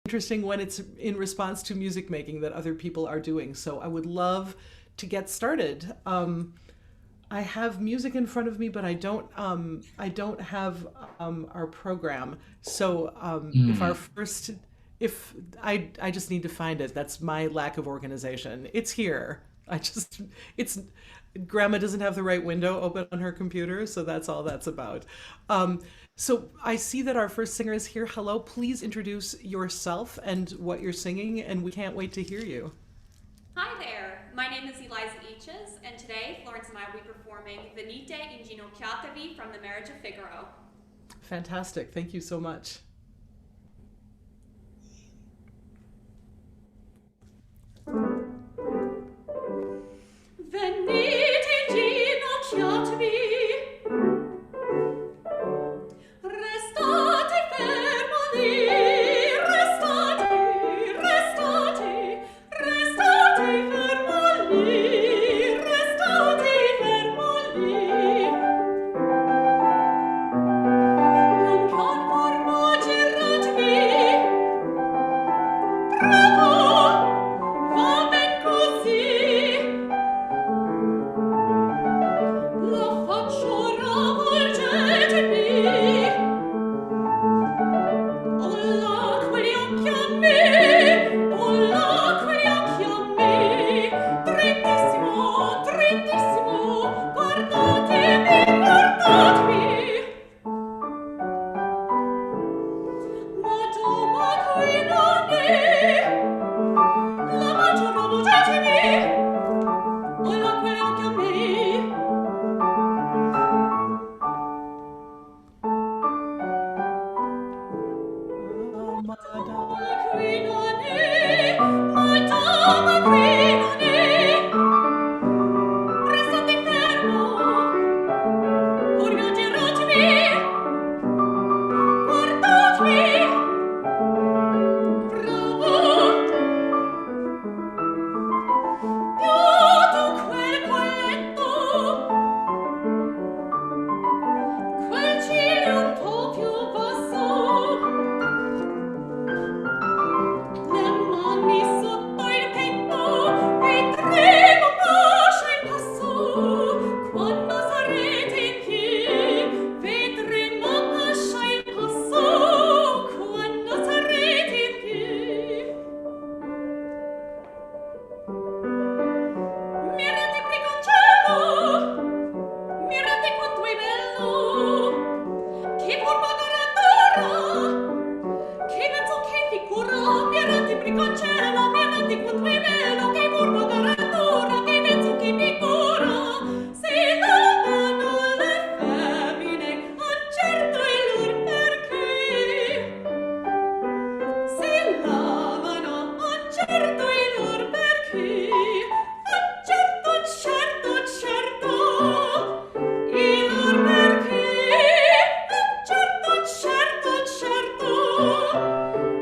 interesting when it's in response to music making that other people are doing. So I would love to get started. I have music in front of me, but I don't have our program. So if our Hmm. first, if I just need to find it. That's my lack of organization. It's here. It's Grandma doesn't have the right window open on her computer, so that's all that's about. Um, so I see that our first singer is here. Hello, please introduce yourself and what you're singing, and we can't wait to hear you. Hi there, my name is Eliza Eaches, and today Florence and I will be performing Venite inginocchiatevi from the Marriage of Figaro. Fantastic. Thank you so much. Venite inginocchiatevi, restate fermi, restate, restate, restate fermi, restate fermi. Pian pian forma giratevi, bravo, va ben così. La faccio ravolgetevi, olla quegli occhi a me, olla quegli occhi a me, drittissimo, drittissimo, guardatemi, guardatemi. Madonna qui non è, la faccio ravolgetevi, olla quegli occhi a me. Madonna. Qui non è, Madonna qui non è, restate fermo, or piangeratemi, guardatemi, bravo, pianto quel colletto, quel ciglio un po' più basso, le mani sotto il petto, vedremo pascia in passo, quando sarete in piedi, vedremo pascia in passo, quando sarete in piedi. Mirate brigoncello, mirate quanto è bello, che forma d'aratura, che mezzo che figura, mirate brigoncello, mirate quanto è bello, che forma d'aratura, che mezzo che figura, si lavano le femmine, accerto il lor perché. Si lavano, accerto il lor perché, accerto, certo, certo, il lor perché, accerto, certo, certo,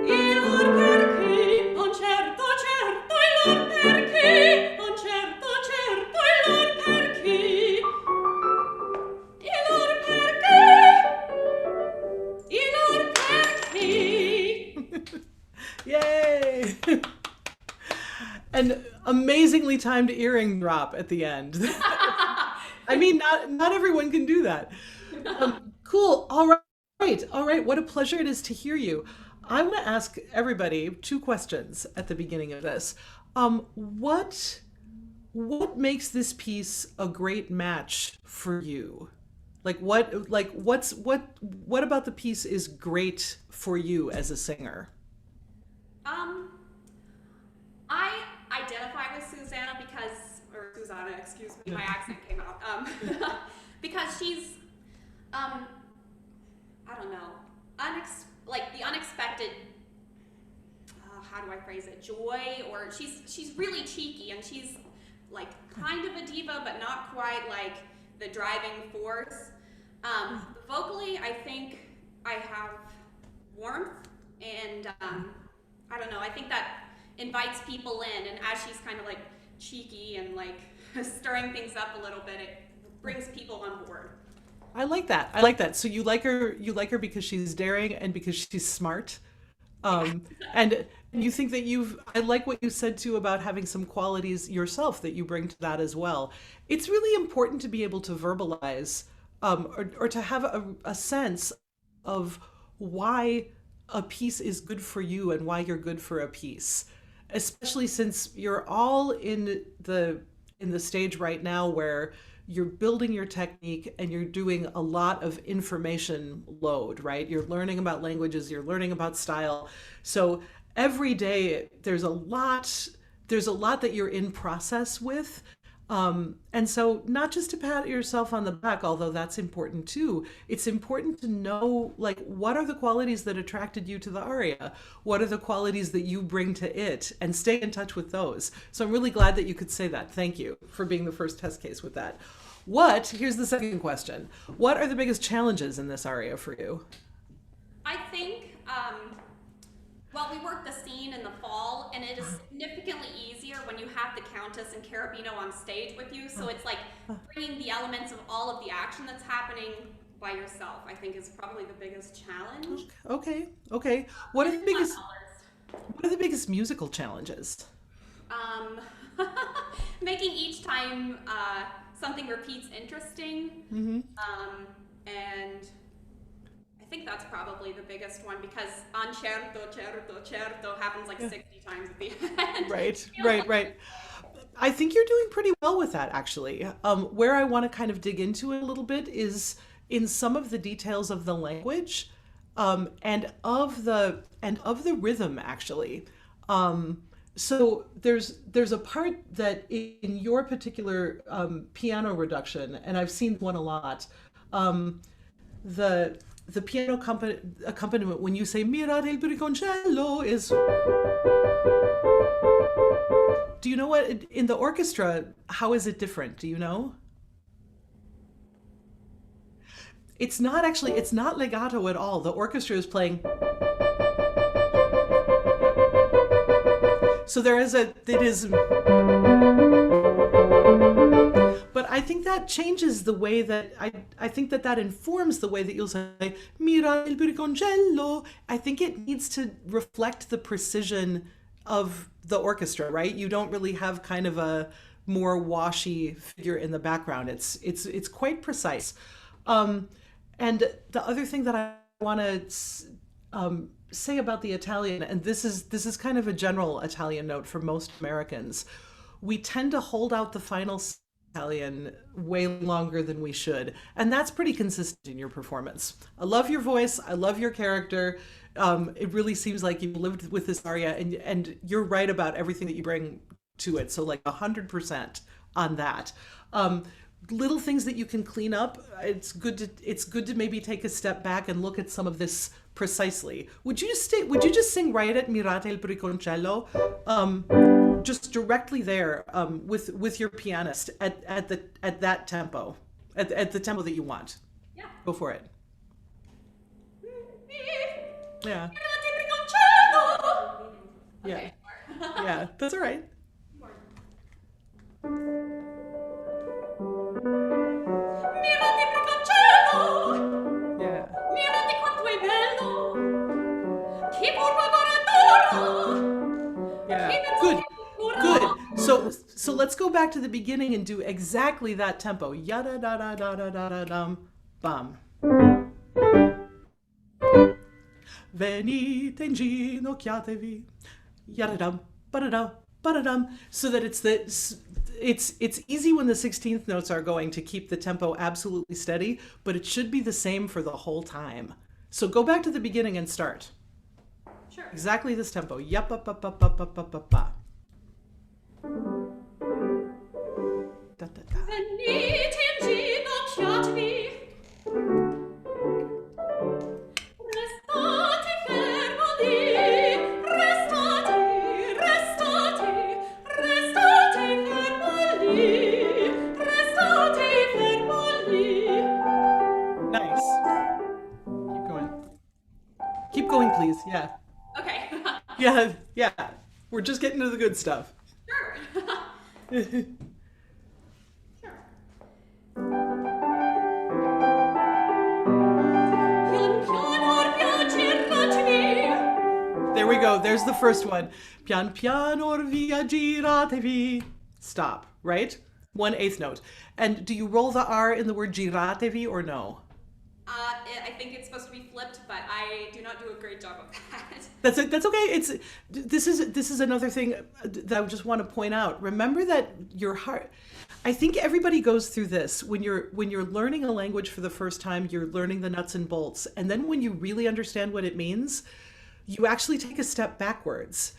il lor perché, accerto, certo, il lor perché, accerto, certo, il lor perché, il lor perché, il lor perché. Yay! An amazingly timed earring drop at the end. I mean, not everyone can do that. Cool. All right. All right. What a pleasure it is to hear you. I want to ask everybody two questions at the beginning of this. What makes this piece a great match for you? What about the piece is great for you as a singer? Um, I identify with Susanna, excuse me, my accent came out. Because she's, um, I don't know, like the unexpected, how do I phrase it, joy, or she's really cheeky, and she's like kind of a diva, but not quite like the driving force. Vocally, I think I have warmth, and I don't know, I think that invites people in, and as she's kind of like cheeky and like stirring things up a little bit, it brings people on board. I like that. I like that. So you like her because she's daring and because she's smart. Yeah. And you think that I like what you said too about having some qualities yourself that you bring to that as well. It's really important to be able to verbalize, or to have a sense of why a piece is good for you and why you're good for a piece, especially since you're all in the stage right now where you're building your technique and you're doing a lot of information load, right? You're learning about languages, you're learning about style. So every day there's a lot that you're in process with. And so, not just to pat yourself on the back, although that's important too, it's important to know, like, what are the qualities that attracted you to the aria? What are the qualities that you bring to it? And stay in touch with those. So, I'm really glad that you could say that. Thank you for being the first test case with that. Here's the second question. What are the biggest challenges in this aria for you? I think, well, we worked the scene in the fall, and it is significantly easier when you have the Countess and Carabino on stage with you. So it's like bringing the elements of all of the action that's happening by yourself, I think, is probably the biggest challenge. Okay, okay. What are the biggest musical challenges? Um, making each time something repeats interesting. And I think that's probably the biggest one because "Concerto, certo, certo" happens like 60 times at the end. Right, right, right. I think you're doing pretty well with that, actually. Where I want to kind of dig into it a little bit is in some of the details of the language, and of the rhythm, actually. So there's a part that in your particular piano reduction, and I've seen one a lot. The piano accompaniment when you say "Mirate il briconcello" is. Do you know what in the orchestra? How is it different? Do you know? It's not legato at all. The orchestra is playing. So it is. But I think that changes the way that I think that informs the way that you'll say "Mira il briconcello." I think it needs to reflect the precision of the orchestra, right? You don't really have kind of a more washy figure in the background. It's quite precise. And the other thing that I want to say about the Italian, and this is kind of a general Italian note for most Americans, we tend to hold out the final Italian way longer than we should, and that's pretty consistent in your performance. I love your voice. I love your character. It really seems like you've lived with this aria, and you're right about everything that you bring to it. So like 100% on that. Little things that you can clean up. It's good to maybe take a step back and look at some of this precisely. Would you just sing right at "Mirate il briconcello"? Just directly there, with your pianist at that tempo, at the tempo that you want. Yeah. Go for it. Yeah. Yeah. Okay. Yeah. That's all right. Mirate briconcello, Yeah. mirate quanto è bello, chi purva guardora, Yeah. chi pensa Good. che pura. Good. So let's go back to the beginning and do exactly that tempo. Yada da da da da da da dum bum. Venite inginocchiatevi. Yada dum ba-da-dum ba-da-dum. So that it's easy when the 16th notes are going to keep the tempo absolutely steady, but it should be the same for the whole time. So go back to the beginning and start. Sure. Exactly this tempo. Yup up up up up up up up up. Da, da, da. Venite inginocchiatevi. Restate fermo lì. Restate, restate, restate fermo lì. Restate fermo lì. Nice. Keep going. Keep going, please. Yeah. Okay. Yeah. Yeah. We're just getting to the good stuff. Sure. Sure. Pian piano piacerratemi. go. There's the first one. Pian piano via giratevi. Stop, right? 1/8 note. And do you roll the R in the word giratevi or no? I think it's supposed to be flipped, but I do not do a great job of that. That's okay. This is another thing that I just want to point out. Remember that your heart. I think everybody goes through this when you're learning a language for the first time. You're learning the nuts and bolts, and then when you really understand what it means, you actually take a step backwards.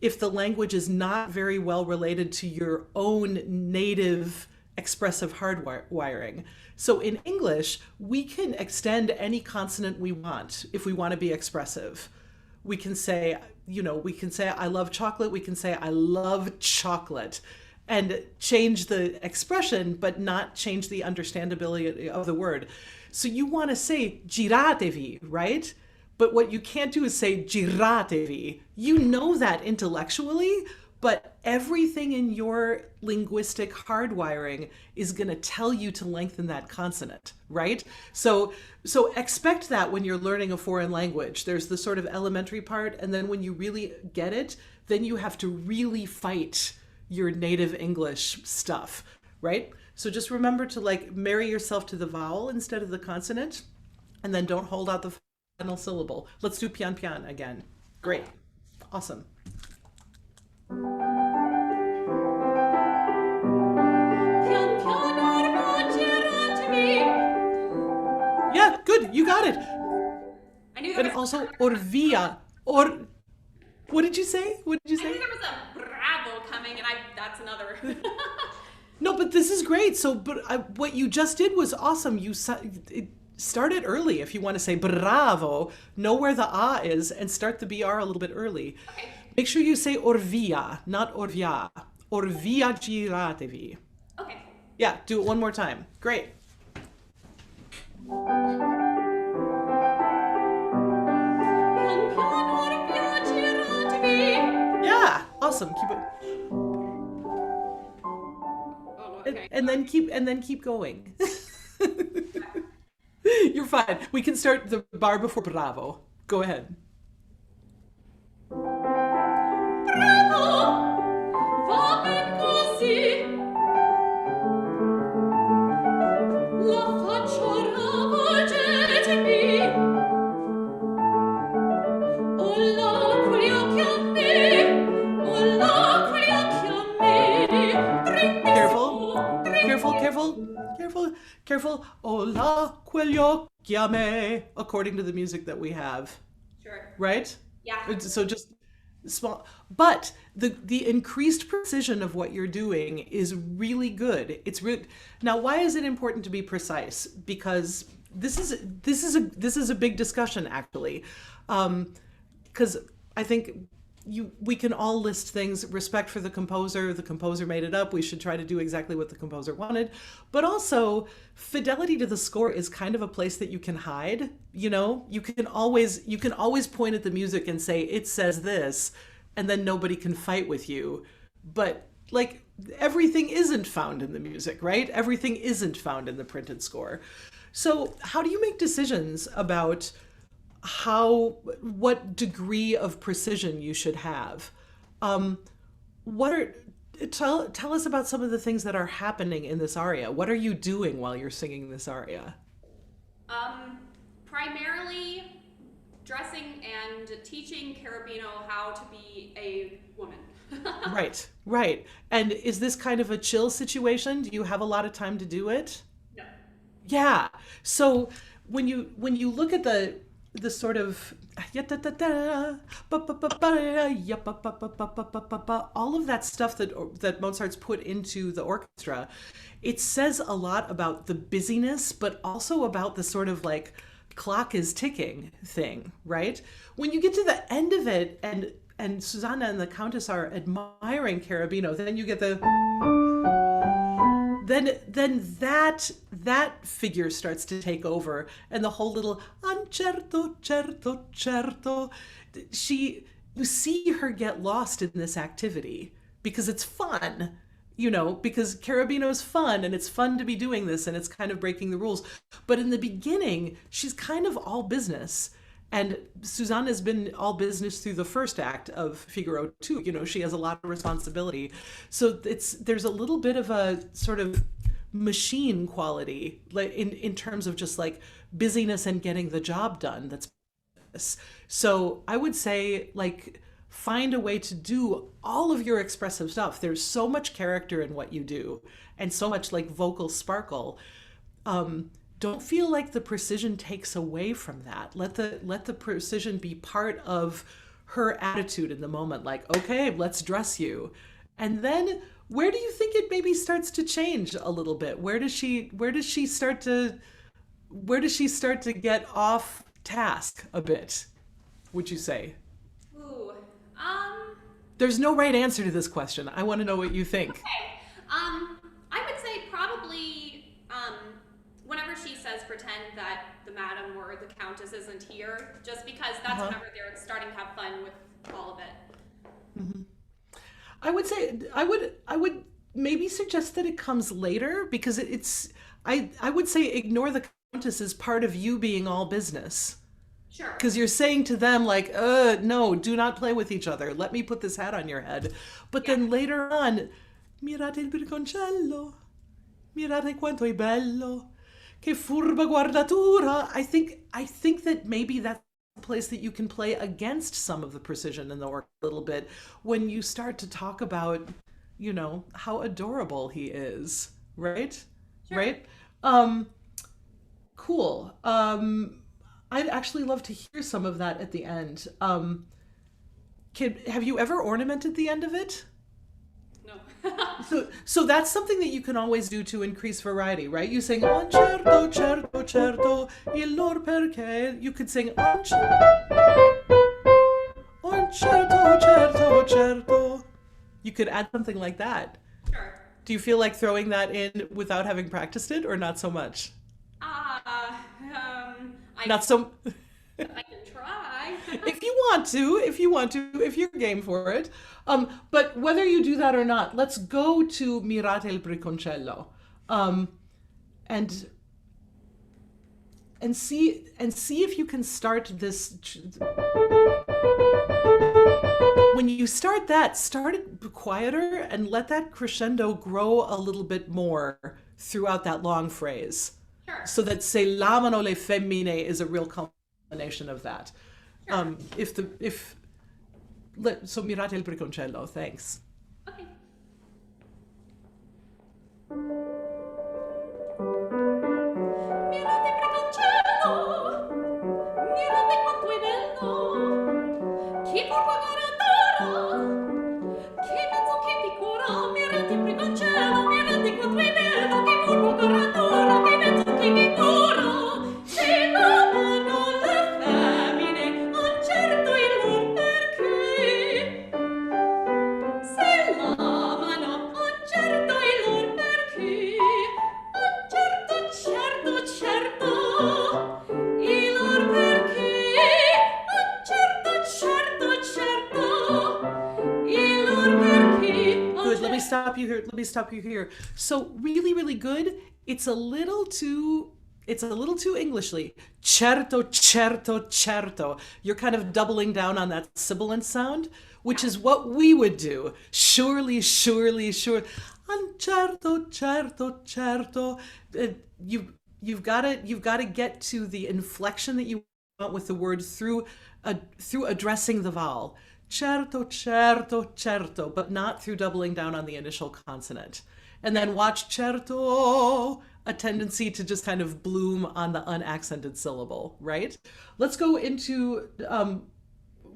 If the language is not very well related to your own native expressive hardwiring. So in English, we can extend any consonant we want if we want to be expressive. We can say, I love chocolate. We can say, I love chocolate, and change the expression, but not change the understandability of the word. So you want to say giratevi, right? But what you can't do is say giratevi. You know that intellectually, but everything in your linguistic hardwiring is going to tell you to lengthen that consonant, right? So expect that when you're learning a foreign language. There's the sort of elementary part, and then when you really get it, then you have to really fight your native English stuff, right? So just remember to marry yourself to the vowel instead of the consonant, and then don't hold out the final syllable. Let's do pian pian again. Great. Awesome. Yeah, good. You got it. I knew there And was also orvia. Or what did you say? What did you I knew say? there was a bravo coming, and that's another. No, but this is great. So, what you just did was awesome. Start it early if you want to say bravo. Know where the a is and start the br a little bit early. Okay. Make sure you say orvia, not orvia. Orvia giratevi. Okay. Yeah, do it one more time. Great. Yeah, awesome. Keep it. Oh, okay. And then keep going. You're fine. We can start the bar before bravo. Go ahead. Careful. Ola quello chiame, according to the music that we have, Sure. right? Yeah. So just small, but the increased precision of what you're doing is really good. Now, why is it important to be precise? Because this is a big discussion actually, because I think we can all list things. Respect for the composer made it up, we should try to do exactly what the composer wanted, but also fidelity to the score is kind of a place that you can hide. You can always point at the music and say it says this, and then nobody can fight with you. But everything isn't found in the music, right? Everything isn't found in the printed score. So how do you make decisions about what degree of precision you should have? Tell us about some of the things that are happening in this aria. What are you doing while you're singing this aria? Primarily dressing and teaching Carabino how to be a woman. Right. And is this kind of a chill situation? Do you have a lot of time to do it? No. Yeah. So when you look at the sort of all of that stuff that Mozart's put into the orchestra, it says a lot about the busyness, but also about the sort of clock is ticking thing, right? When you get to the end of it and Susanna and the Countess are admiring Carabino, then you get then that figure starts to take over, and the whole little certo, certo. You see her get lost in this activity because it's fun, because Carabino's fun, and it's fun to be doing this, and it's kind of breaking the rules. But in the beginning, she's kind of all business. And Suzanne has been all business through the first act of Figaro too. You know, she has a lot of responsibility. So there's a little bit of a sort of machine quality, like in terms of just like busyness and getting the job done. So I would say, like, find a way to do all of your expressive stuff. There's so much character in what you do and so much like vocal sparkle. Don't feel like the precision takes away from that. Let the precision be part of her attitude in the moment. Like, okay, let's dress you. And then where do you think it maybe starts to change a little bit? Where does she start to get off task a bit, would you say? Ooh. There's no right answer to this question. I want to know what you think. Okay. I would say probably whenever she says pretend that the madam or the countess isn't here, just because that's whenever they're starting to have fun with all of it. Mm-hmm. I would say I would maybe suggest that it comes later, because I would say ignore the countess as part of you being all business. Sure. Because you're saying to them, like, no, do not play with each other. Let me put this hat on your head. But then later on, mirate il briconcello, mirate quanto è bello, che furba guardatura. I think that maybe that's a place that you can play against some of the precision in the work a little bit when you start to talk about, you know, how adorable he is, right? Sure. Right? Cool. I'd actually love to hear some of that at the end. Have you ever ornamented the end of it? No. So that's something that you can always do to increase variety, right? You sing "Oh certo, certo, certo, il lor perché." You could sing "Oh certo, certo, certo." You could add something like that. Sure. Do you feel like throwing that in without having practiced it, or not so much? Not so. I can try. If you want to, if you're game for it. But whether you do that or not, let's go to Mirate il Briconcello, and see if you can start this. When you start that, start it quieter and let that crescendo grow a little bit more throughout that long phrase. Sure. So that "se lamano le femmine" is a real combination of that. Sure. So mirate il briconcello, thanks. Okay. Mirate il briconcello, mirate quanto è bello, chi furba guardatura, che mezzo che figura, mirate il briconcello, mirate quanto è bello, che furba guardatura, che mezzo che figura, se l'amano le femmine, non certo il lor perché. Se l'amano, non certo il lor perché. Non certo, certo, certo, il lor perché. Non certo, certo, certo, il lor perché. Good. Let me stop you here. So really, really good. It's a little too Englishly. Certo, certo, certo. You're kind of doubling down on that sibilant sound, which is what we would do. Surely, surely, sure. Certo, certo, certo. You've got to get to the inflection that you want with the word through addressing the vowel. Certo, certo, certo, but not through doubling down on the initial consonant. And then watch certo, a tendency to just kind of bloom on the unaccented syllable, right? Let's go into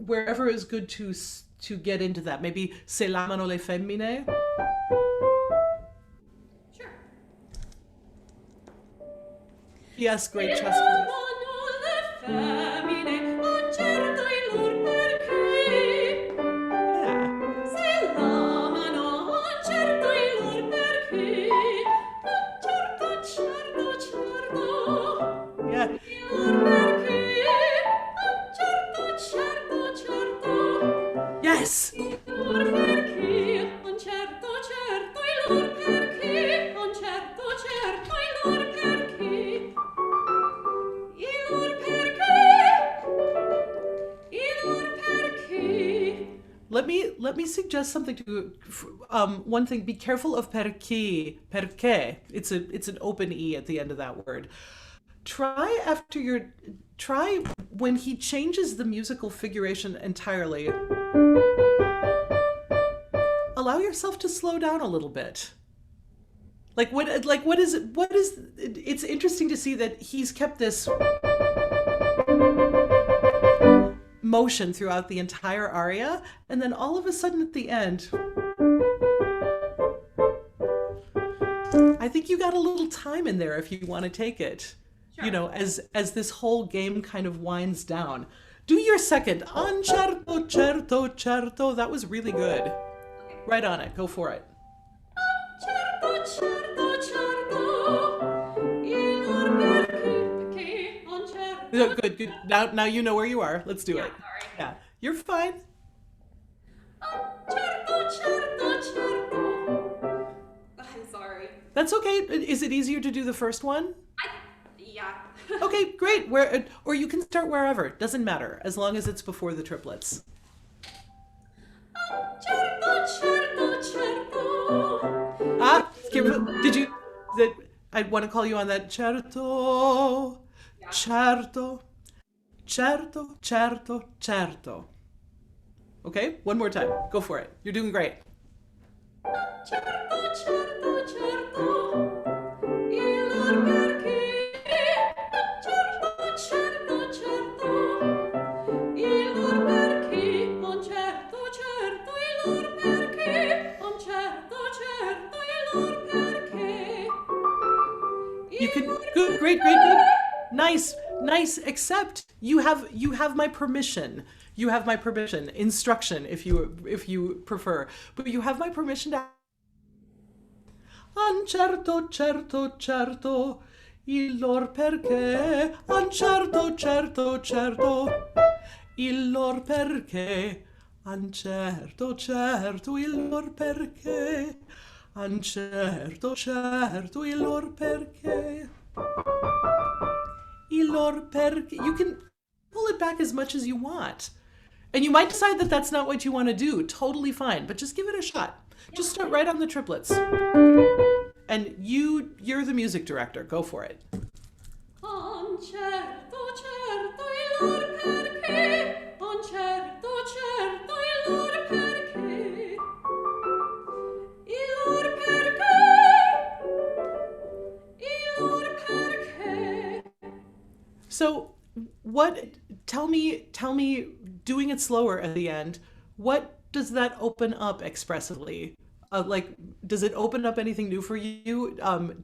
wherever is good to get into that. Maybe "se lamano le femmine." Sure. Yes, great chest Se voice. l'amano le femmine, non certo il lor perché. Yeah. Se l'amano, non certo il lor perché. Non certo, certo, certo, Yeah. il lor perché. Non certo, certo, certo, Yes. il lor perché. Non certo, certo, il lor perché. Non certo, certo, il lor perché. Il lor perché. Let me suggest something to you. One thing, be careful of perché. It's an open e at the end of that word. Try after your try when he changes the musical figuration entirely. Allow yourself to slow down a little bit. What is it? What is it's interesting to see that he's kept this motion throughout the entire aria, and then all of a sudden at the end, I think you got a little time in there if you want to take it. Sure. You know, as this whole game kind of winds down. Do your second. Concerto, certo, certo. That was really good. Okay. Right on it. Go for it. Certo, certo, certo, il perché non certo. Good, good. Now you know where you are. Let's do Yeah, it. sorry. Yeah, you're fine. Certo, certo, certo. I'm sorry. That's okay. Is it easier to do the first one? Yeah. Okay, great. Where or you can start wherever. Doesn't matter as long as it's before the triplets. Certo, certo, certo. Ah, did you? That I want to call you on that. Certo, Yeah. certo, certo, certo, certo. Okay, one more time. Go for it. You're doing great. Certo, certo, certo, il perché. Certo, certo, certo, il perché. Non certo, certo, il perché. Non certo, certo, il perché. You can good, great, great, good. Nice, nice. Except you have my permission. You have my permission. Instruction, if you prefer. But you have my permission to. Certo, certo, certo. Il lor perché. Certo, certo, certo. Il lor perché. Certo, certo, il lor perché. Certo, certo, il lor perché. Il lor perché. You can pull it back as much as you want. And you might decide that that's not what you want to do. Totally fine, but just give it a shot. Just start right on the triplets. And you're the music director. Go for it. Concerto, certo, il perché. Concerto, certo, il perché. Il perché. Il perché. So, tell me, doing it slower at the end, what does that open up expressively? Does it open up anything new for you?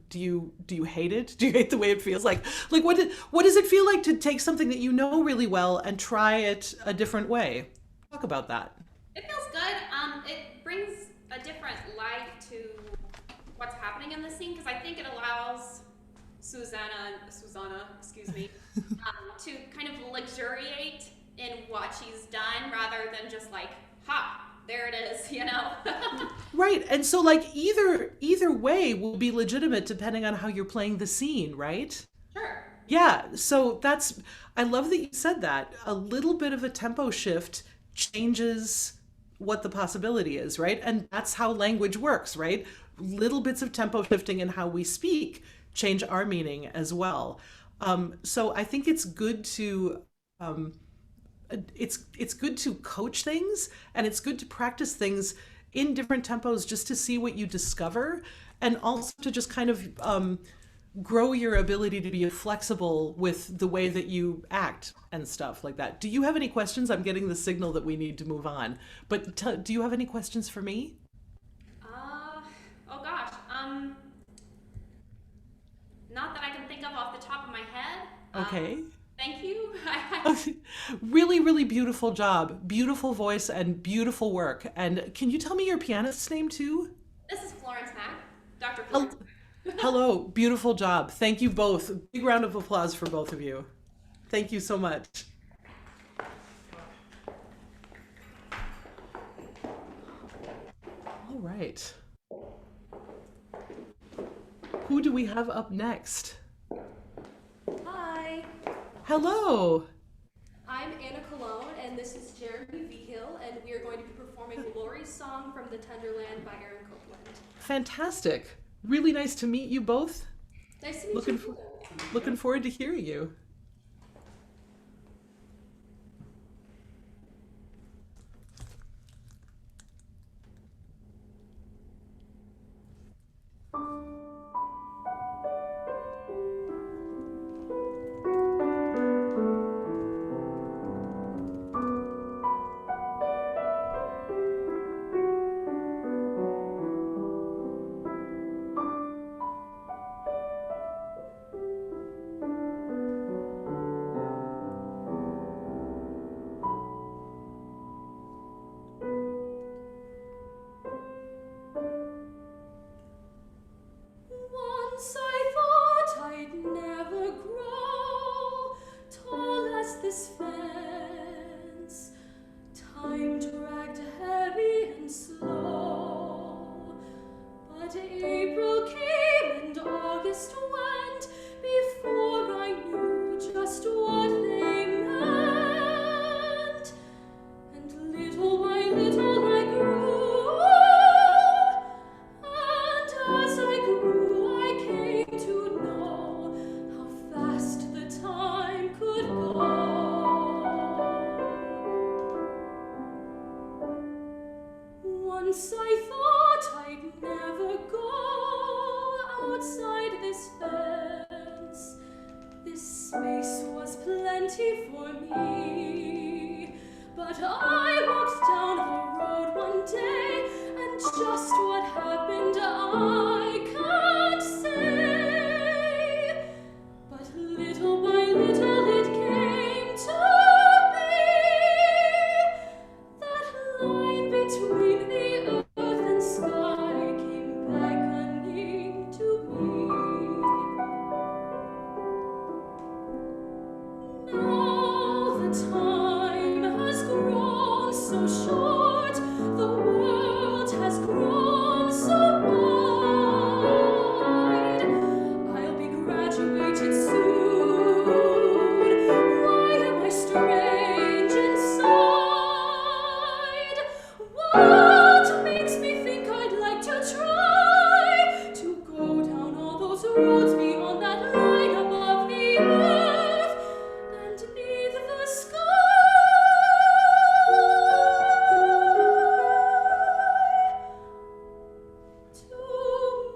Do you hate it? Do you hate the way it feels? What does it feel like to take something that you know really well and try it a different way? Talk about that. It feels good. It brings a different light to what's happening in the scene because I think it allows Susanna, excuse me, to kind of luxuriate in what she's done rather than just like, ha, there it is, you know? Right. And so like either way will be legitimate depending on how you're playing the scene, right? Sure. Yeah, so I love that you said that. A little bit of a tempo shift changes what the possibility is, right? And that's how language works, right? Little bits of tempo shifting in how we speak change our meaning as well. So I think it's good to it's good to coach things, and it's good to practice things in different tempos just to see what you discover, and also to just kind of grow your ability to be flexible with the way that you act and stuff like that. Do you have any questions? I'm getting the signal that we need to move on. But do you have any questions for me? Oh gosh. Not that I can think of off the top of my head. Okay. Thank you. Really, really beautiful job. Beautiful voice and beautiful work. And can you tell me your pianist's name too? This is Florence Mack, Dr. Florence. Hello, beautiful job. Thank you both. Big round of applause for both of you. Thank you so much. All right. Who do we have up next? Hi, Hello. I'm Anna Cologne, and this is Jeremy Vigil, and we are going to be performing song from The Tenderland by Aaron Copland. Fantastic. Really nice to meet you both. Nice to meet Looking you. for, looking forward to hearing you. Once I thought I'd never grow tall as this fence. Time dragged heavy and slow, but April came and August went before I knew just what they meant. And little by little I grew, and as I grew I came to know how fast the time could go. Once I thought I'd never go outside this fence. This space was plenty for me. But I walked down the road one day, and just what happened I can't say. But little by little it came to be. That line between the earth and sky came beckoning to me. Now the time has grown so short, the world has grown so wide. I'll be graduated soon. Why am I strange inside? What makes me think I'd like to try to go down all those roads beyond that line above the earth and neath the sky?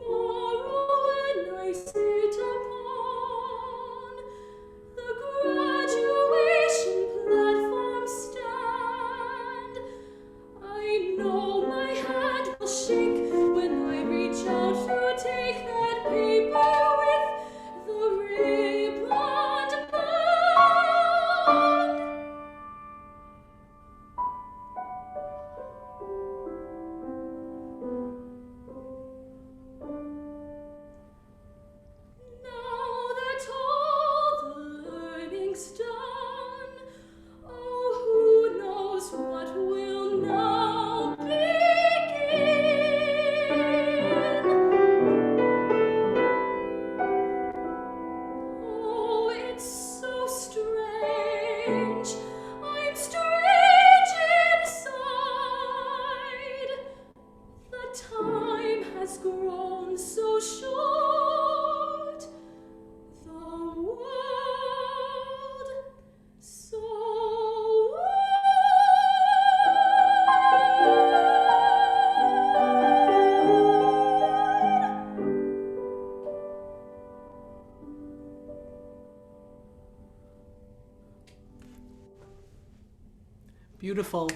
Tomorrow when I sit upon the graduation platform stand, I know my hand will shake when I reach out to take that paper with the ribbon bound. Now that all the learning's done, oh, who knows what will now begin? Oh, it's so strange. I'm strange inside. The time has grown so short. The world so wide. Beautiful.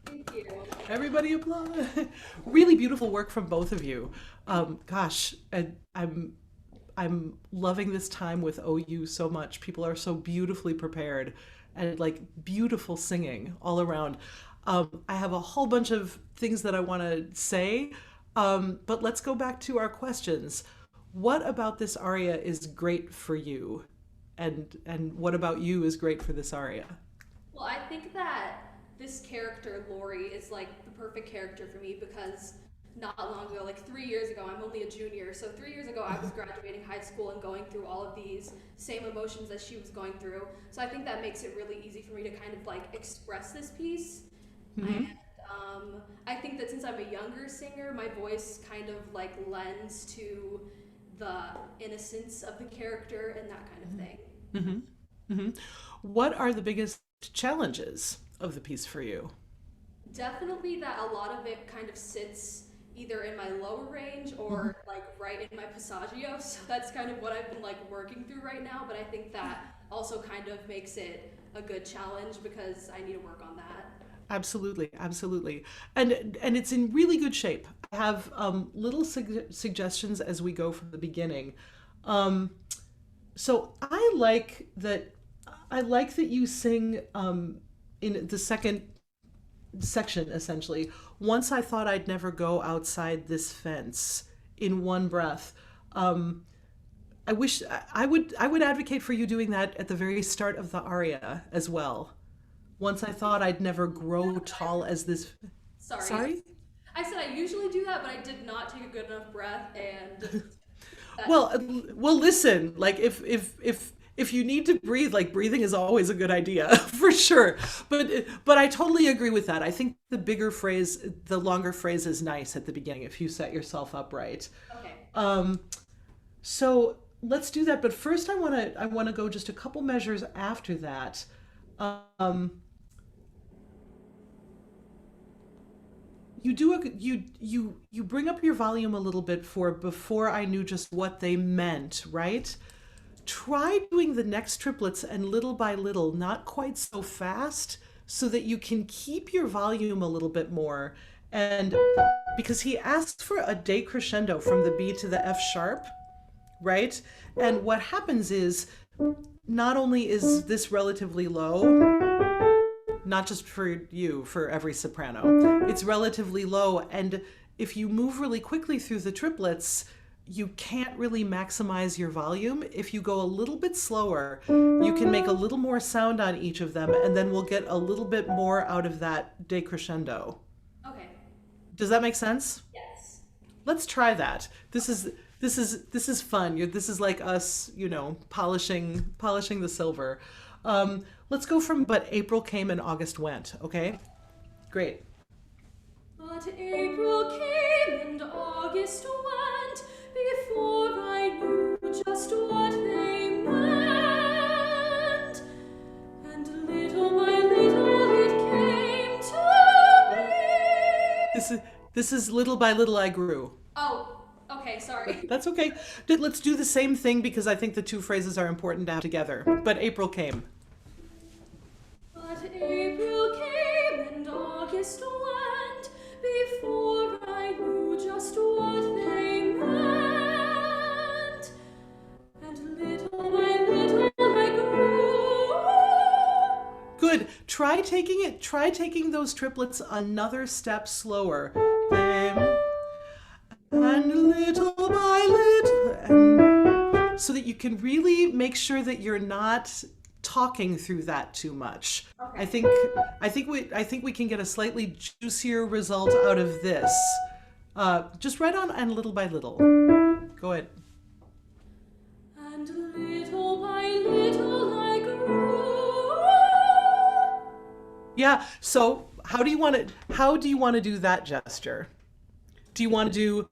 Thank you. Everybody applaud. Really beautiful work from both of you. Gosh, I'm loving this time with OU so much. People are so beautifully prepared and like beautiful singing all around. I have a whole bunch of things that I want to say, but let's go back to our questions. What about this aria is great for you? And what about you is great for this aria? Well, I think that this character, Lori, is like the perfect character for me because not long ago, like 3 years ago, I'm only a junior. So 3 years ago, I was graduating high school and going through all of these same emotions that she was going through. So I think that makes it really easy for me to kind of like express this piece. Mm-hmm. And I think think that since I'm a younger singer, my voice kind of like lends to the innocence of the character and that kind of thing. Hmm. What are the biggest challenges of the piece for you? Definitely that a lot of it kind of sits either in my lower range or like right in my passaggio. So that's kind of what I've been like working through right now. But I think that also kind of makes it a good challenge because I need to work on that. Absolutely, absolutely, and it's in really good shape. I have little suggestions as we go from the beginning. Um, so I like that you sing in the second section essentially. Once I thought I'd never go outside this fence in one breath. Um, I wish I would advocate for you doing that at the very start of the aria as well. Once I thought I'd never grow tall as this. Sorry. Sorry? I said I usually do that, but I did not take a good enough breath and that, Well, listen. Like if you need to breathe, like breathing is always a good idea for sure. But I totally agree with that. I think the longer phrase is nice at the beginning if you set yourself up right. okay. Um, so let's do that. But first, I want to go just a couple measures after that. Um, you do a you bring up your volume a little bit for before I knew just what they meant, right? Try doing the next triplets and little by little, not quite so fast, so that you can keep your volume a little bit more. And because he asks for a decrescendo from the B to the F sharp, right? And what happens is not only is this relatively low, not just for you, for every soprano. It's relatively low, and if you move really quickly through the triplets, you can't really maximize your volume. If you go a little bit slower, you can make a little more sound on each of them, and then we'll get a little bit more out of that decrescendo. Okay. Does that make sense? Yes. Let's try that. This is fun. This is like us, polishing the silver. Let's go from but April came and August went. Okay, great. But April came and August went before I knew just what they meant. And little by little it came to be. This is little by little I grew. Oh, okay, sorry. That's okay. Let's do the same thing because I think the two phrases are important to have together. But April came. But April came and August went before I knew just what they meant. And little by little I grew. Good. Try taking those triplets another step slower. And little by little, so that you can really make sure that you're not talking through that too much. Okay. I think we can get a slightly juicier result out of this. Just right on and little by little. Go ahead. And little by little I grew. Yeah. So how do you want to do that gesture? Do you want to do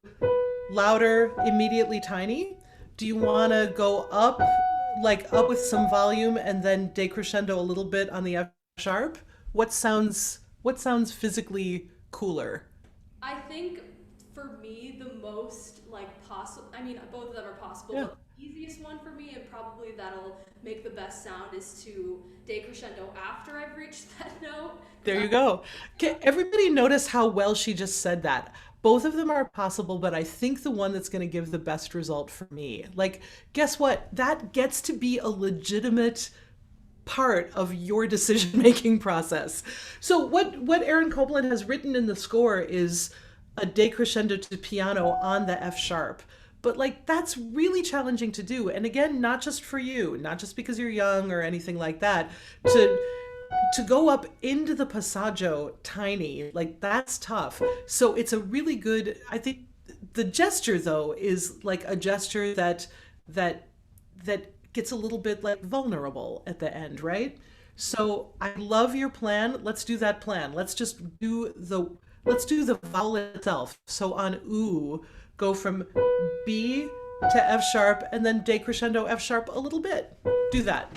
louder, immediately tiny? Do you want to go up with some volume and then decrescendo a little bit on the F sharp? What sounds physically cooler? I think for me the most possible, I mean both of them are possible, Yeah. but the easiest one for me and probably that'll make the best sound is to decrescendo after I've reached that note. There you go. Okay, everybody notice how well she just said that. Both of them are possible, but I think the one that's going to give the best result for me. Guess what? That gets to be a legitimate part of your decision-making process. So what Aaron Copland has written in the score is a decrescendo to piano on the F sharp. But that's really challenging to do. And again, not just for you, not just because you're young or anything like that, to go up into the passaggio tiny, that's tough. So it's a really good, I think the gesture though is a gesture that gets a little bit vulnerable at the end, right? So I love your plan. Let's do that plan. Let's just do Let's do the vowel itself. So on oo, go from B to F sharp and then decrescendo F sharp a little bit. Do that.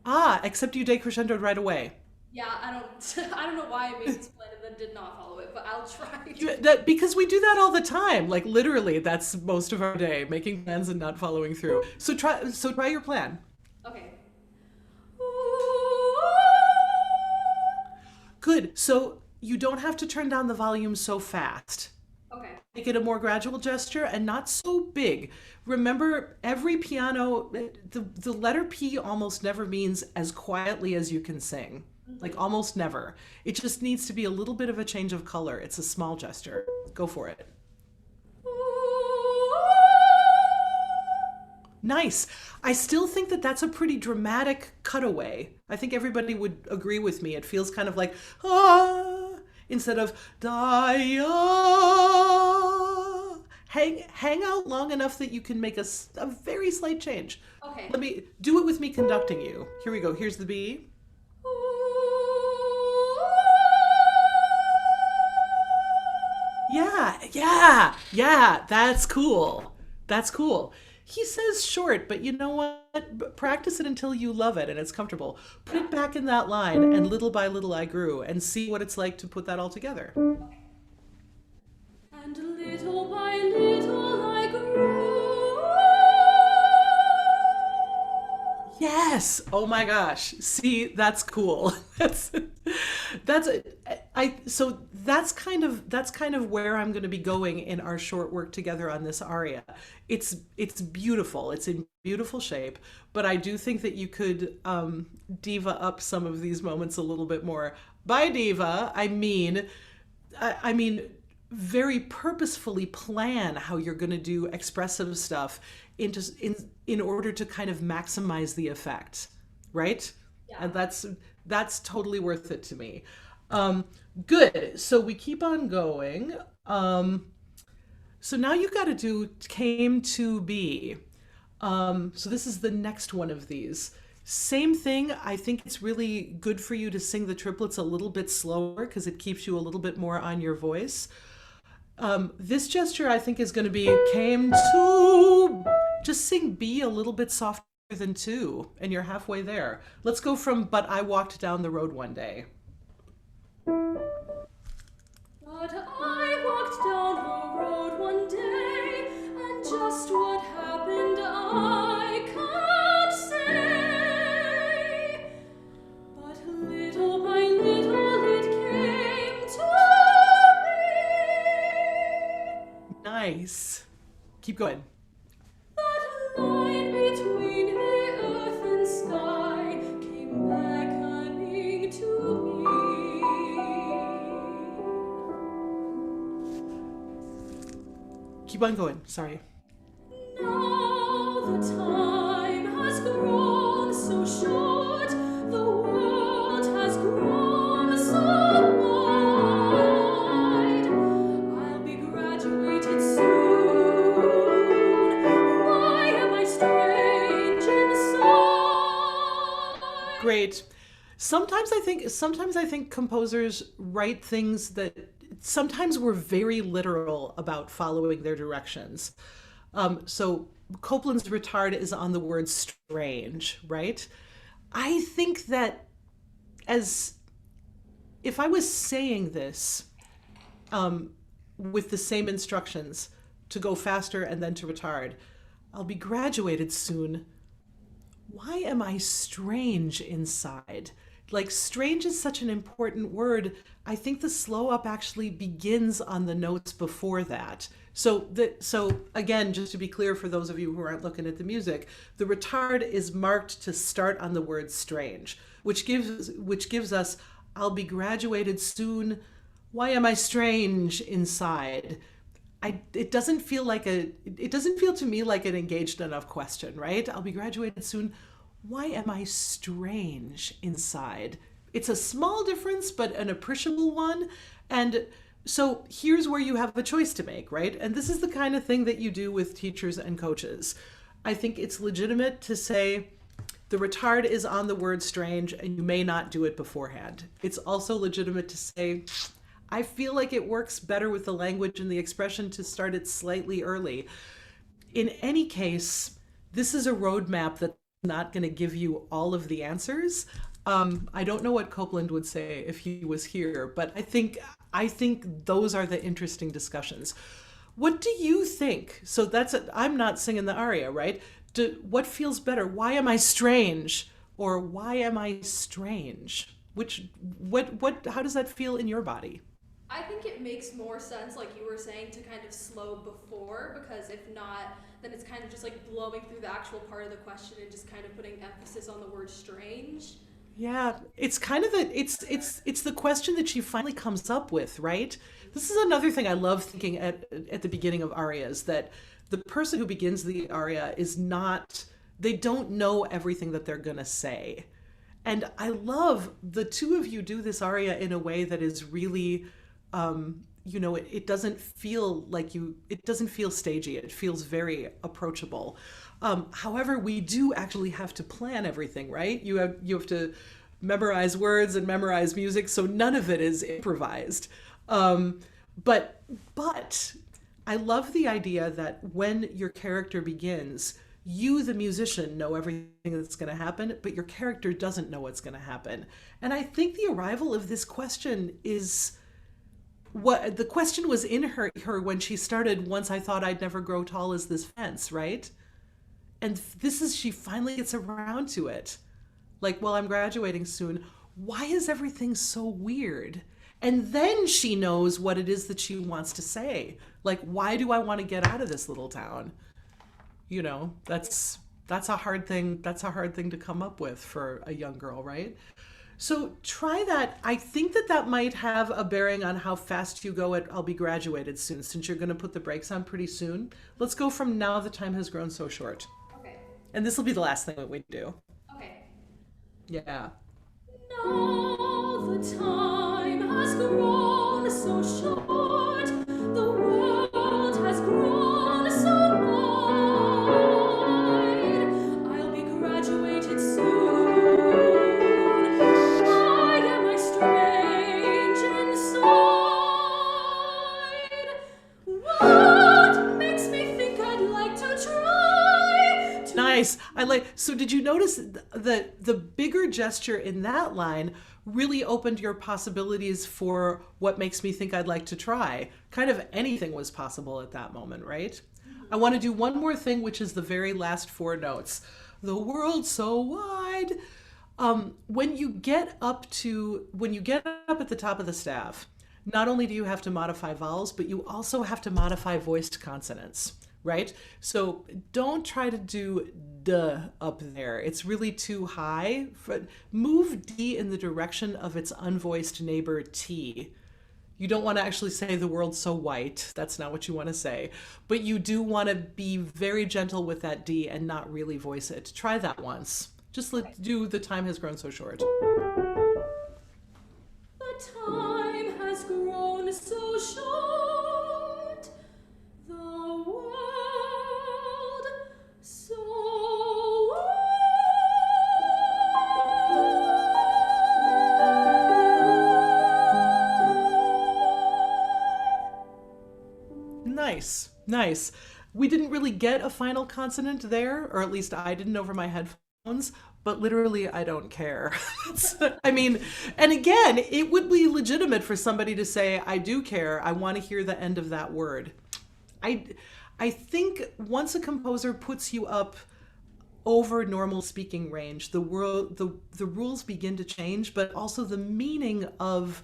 Ah, except you decrescendoed right away. Yeah, I don't I don't know why I made this plan and then did not follow it, but I'll try. Because we do that all the time. Like literally, that's most of our day, making plans and not following through. So try your plan. Okay. Good. So you don't have to turn down the volume so fast. Okay. Make it a more gradual gesture and not so big. Remember, every piano, the letter P almost never means as quietly as you can sing. Like almost never. It just needs to be a little bit of a change of color. It's a small gesture. Go for it. Nice. I still think that that's a pretty dramatic cutaway. I think everybody would agree with me. It feels kind of like, ah, instead of, dia. Hang out long enough that you can make a very slight change. Okay. Let me, do it with me conducting you. Here we go. Here's the B. Yeah, that's cool. That's cool. He says short, but you know what? Practice it until you love it and it's comfortable. Put it back in that line, and little by little I grew, and see what it's like to put that all together. And little by little I grew. Yes. Oh my gosh. See, that's cool. So that's kind of where I'm going to be going in our short work together on this aria. It's beautiful. It's in beautiful shape, but I do think that you could diva up some of these moments a little bit more. By diva, I mean very purposefully plan how you're going to do expressive stuff in order to kind of maximize the effect, right? Yeah. And that's totally worth it to me. Good. So we keep on going. So now you've got to do came to be. So this is the next one of these. Same thing. I think it's really good for you to sing the triplets a little bit slower because it keeps you a little bit more on your voice. This gesture I think is going to be came to. Just sing B a little bit softer than two, and you're halfway there. Let's go from but I walked down the road one day. But I walked down the road one day, and just what happened I can't say. But little by little it came to be. Nice. Keep going. That line between the earth and sky came beckoning to me. Keep on going. Sorry. Now the time has grown so short, the world has grown so wide. I'll be graduated soon. Why am I strange inside? Great. Sometimes I think composers write things that sometimes we're very literal about following their directions. So Copland's retard is on the word strange, right? I think that as if I was saying this with the same instructions to go faster and then to retard, I'll be graduated soon. Why am I strange inside? Like, strange is such an important word. I think the slow up actually begins on the notes before that. So again, just to be clear for those of you who aren't looking at the music, the retard is marked to start on the word strange, which gives us I'll be graduated soon. Why am I strange inside? It doesn't feel to me like an engaged enough question, right? I'll be graduated soon. Why am I strange inside? It's a small difference, but an appreciable one. And so here's where you have a choice to make, right? And this is the kind of thing that you do with teachers and coaches. I think it's legitimate to say, The retard is on the word strange, and you may not do it beforehand. It's also legitimate to say, I feel like it works better with the language and the expression to start it slightly early. In any case, this is a roadmap that's not going to give you all of the answers. I don't know what Copeland would say if he was here, but I think those are the interesting discussions. What do you think? So I'm not singing the aria, right? What feels better? Why am I strange? Or why am I strange? How does that feel in your body? I think it makes more sense, like you were saying, to kind of slow before, because if not, then it's kind of just like blowing through the actual part of the question and just kind of putting emphasis on the word strange. Yeah, it's kind of it's the question that she finally comes up with, right? This is another thing I love thinking at the beginning of arias, that the person who begins the aria is not, they don't know everything that they're gonna say. And I love the two of you do this aria in a way that is really, it doesn't feel like it doesn't feel stagey. It feels very approachable. However, we do actually have to plan everything, right? You have to memorize words and memorize music, so none of it is improvised. But I love the idea that when your character begins, you, the musician, know everything that's going to happen, but your character doesn't know what's going to happen. And I think the arrival of this question is what the question was in her when she started, once I thought I'd never grow tall as this fence, right? And she finally gets around to it. Like, well, I'm graduating soon. Why is everything so weird? And then she knows what it is that she wants to say. Like, why do I want to get out of this little town? That's a hard thing. That's a hard thing to come up with for a young girl, right? So try that. I think that might have a bearing on how fast you go at I'll be graduated soon, since you're going to put the brakes on pretty soon. Let's go from now the time has grown so short. Okay. And this will be the last thing that we do. Okay. Yeah. Now the time has grown so short, the world has grown so wide. I'll be graduated soon. Why am I strange inside? What makes me think I'd like to try? Nice. So did you notice that the bigger gesture in that line really opened your possibilities for what makes me think I'd like to try? Kind of anything was possible at that moment, right? I want to do one more thing, which is the very last four notes. The world's so wide. When you get up at the top of the staff, not only do you have to modify vowels, but you also have to modify voiced consonants, right? So don't try to do duh up there. It's really too high. Move D in the direction of its unvoiced neighbor T. You don't want to actually say the world's so white. That's not what you want to say. But you do want to be very gentle with that D and not really voice it. Try that once. Just do the time has grown so short. The time has grown so short, the world so wide. Nice. We didn't really get a final consonant there, or at least I didn't over my headphones, but literally I don't care. I mean, and again, it would be legitimate for somebody to say, I do care, I want to hear the end of that word. I think once a composer puts you up over normal speaking range, the rules begin to change, but also the meaning of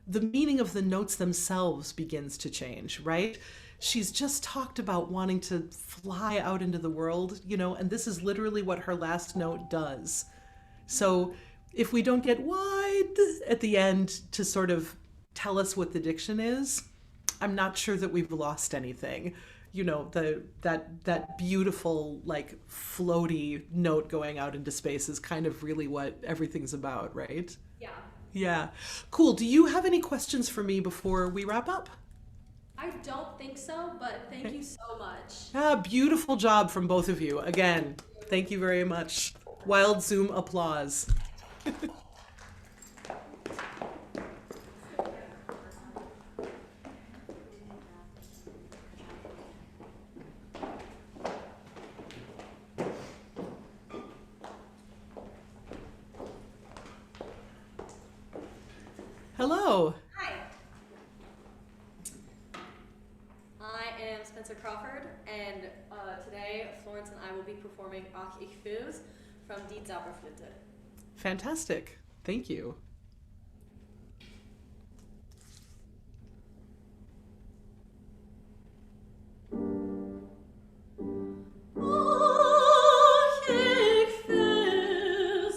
the notes themselves begins to change, right? She's just talked about wanting to fly out into the world, and this is literally what her last note does. So if we don't get wide at the end to sort of tell us what the diction is, I'm not sure that we've lost anything. That beautiful, like, floaty note going out into space is kind of really what everything's about, right? Yeah. Yeah. Cool. Do you have any questions for me before we wrap up? I don't think so, but thank you so much. Beautiful job from both of you. Again, thank you very much. Wild Zoom applause. Hello. Hi. I am Spencer Crawford, and today Florence and I will be performing Ach ich fühl's from Die Zauberflöte. Fantastic. Thank you. Ach ich fühl's,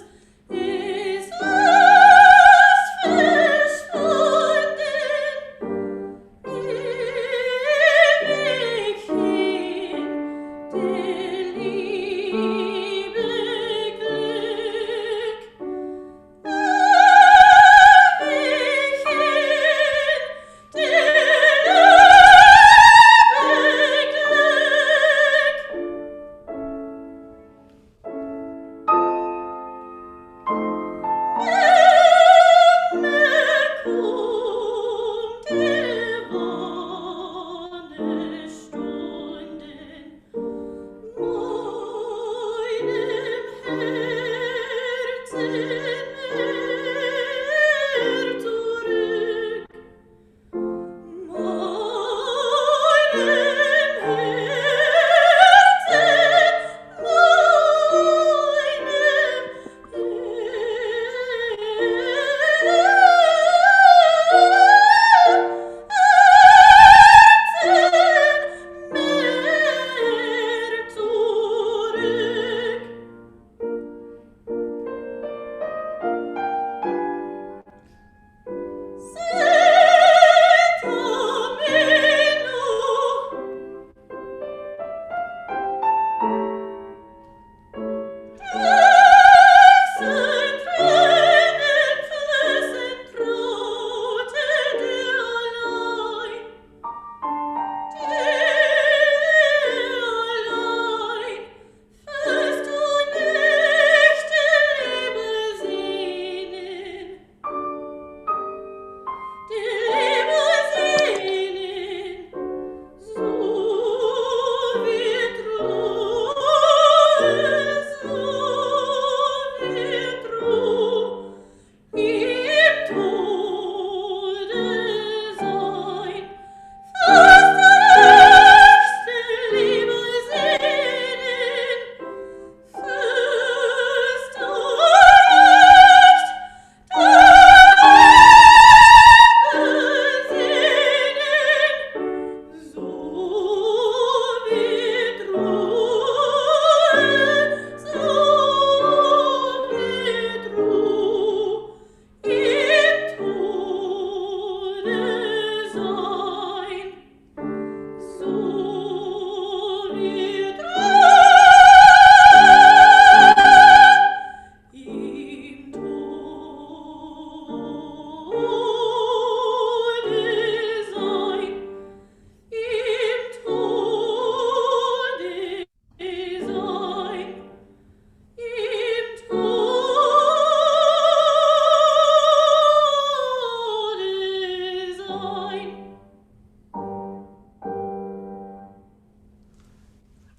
ist erst verschwunden, ewig hin, der Liebe Glück. Ewig hin, der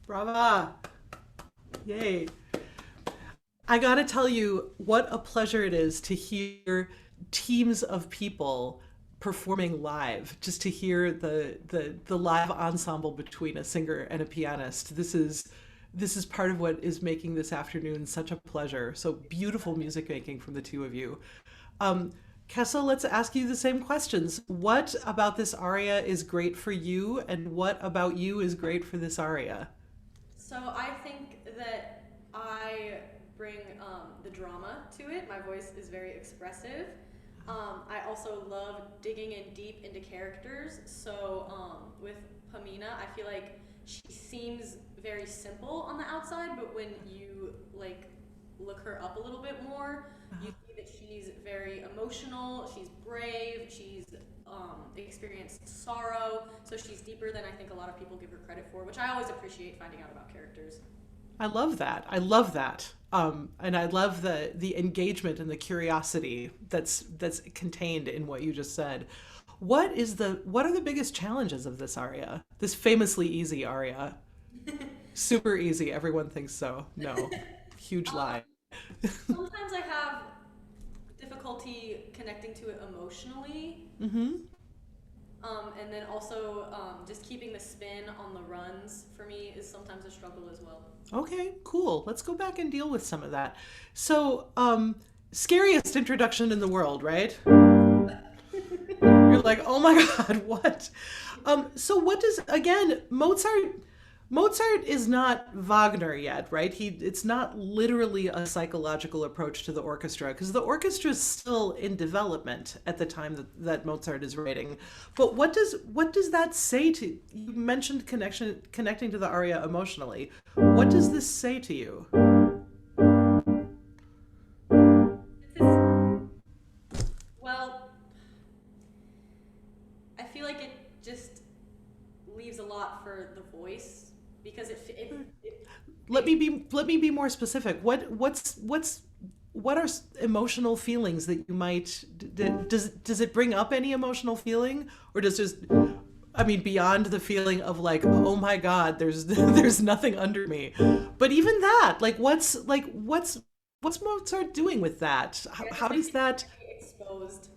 Brava. Yay. I gotta tell you what a pleasure it is to hear teams of people performing live, just to hear the live ensemble between a singer and a pianist. This is part of what is making this afternoon such a pleasure. So beautiful music making from the two of you. Kessa, let's ask you the same questions. What about this aria is great for you, and what about you is great for this aria? So I think that I bring the drama to it. My voice is very expressive. I also love digging in deep into characters. So with Pamina, I feel like she seems very simple on the outside, but when you like look her up a little bit more, you see that she's very emotional, she's brave, she's experienced sorrow, so she's deeper than I think a lot of people give her credit for, which I always appreciate finding out about characters. I love that. I love that. And I love the engagement and the curiosity that's contained in what you just said. What are the biggest challenges of this aria? This famously easy aria. Super easy. Everyone thinks so. No. Huge lie. Sometimes I have difficulty connecting to it emotionally. Mm-hmm. And then also just keeping the spin on the runs for me is sometimes a struggle as well. Okay, cool. Let's go back and deal with some of that. So, scariest introduction in the world, right? You're like, oh my God, what? So what does, again, Mozart is not Wagner yet, right? It's not literally a psychological approach to the orchestra because the orchestra is still in development at the time that Mozart is writing. But what does that say to you? Mentioned connecting to the aria emotionally. What does this say to you? Well, I feel like it just leaves a lot for the voice because Let me be more specific. What are emotional feelings that you might does it bring up any emotional feeling, or does just, I mean, beyond the feeling of like, oh my God, there's nothing under me, but even that, what's Mozart doing with that? How does that? exposed.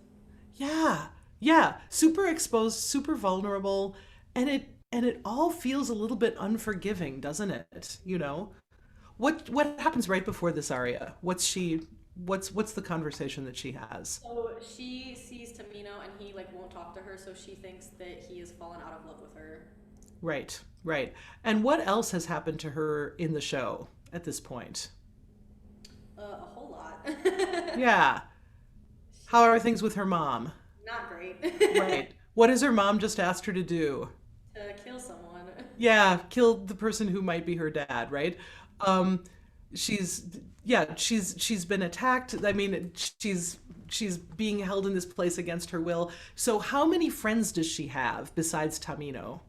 Yeah, yeah, super exposed, super vulnerable, and it all feels a little bit unforgiving, doesn't it? You know, what happens right before this aria? What's the conversation that she has? So she sees Tamino and he like won't talk to her, so she thinks that he has fallen out of love with her. Right, right. And what else has happened to her in the show at this point? A whole lot. Yeah. How are things with her mom? Not great. Right. What has her mom just asked her to do? To kill someone. Yeah, kill the person who might be her dad, right? Um, she's been attacked. I mean, she's being held in this place against her will. So how many friends does she have besides Tamino?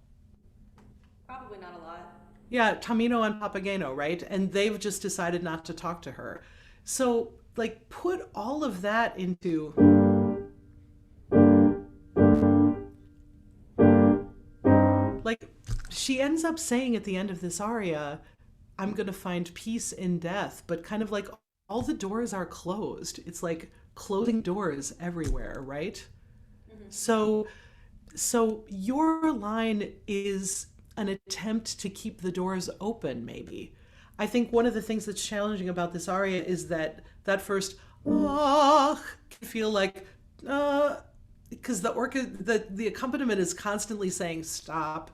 Probably not a lot. Yeah, Tamino and Papageno, right? And they've just decided not to talk to her. So, like, put all of that into like she ends up saying at the end of this aria, I'm going to find peace in death, but kind of like all the doors are closed. It's like closing doors everywhere, right? So your line is an attempt to keep the doors open, maybe. I think one of the things that's challenging about this aria is that first ah can feel like because the accompaniment is constantly saying stop,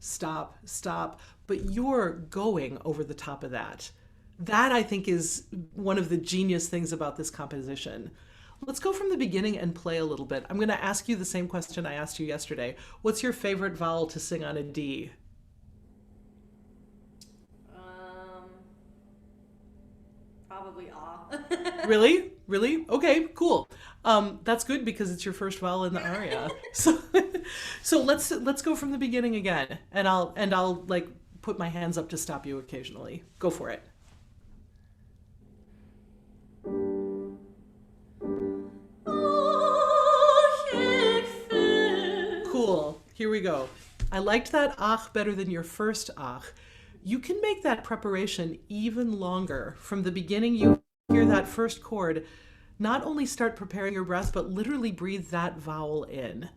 stop, stop, but you're going over the top of that. That I think is one of the genius things about this composition. Let's go from the beginning and play a little bit. I'm going to ask you the same question I asked you yesterday. What's your favorite vowel to sing on a D? Probably ah. Really? Really? Okay, cool. That's good because it's your first vowel in the aria. So let's go from the beginning again, and I'll like put my hands up to stop you occasionally. Go for it. Cool. Here we go. I liked that ach better than your first ach. You can make that preparation even longer. From the beginning, you hear that first chord. Not only start preparing your breath, but literally breathe that vowel in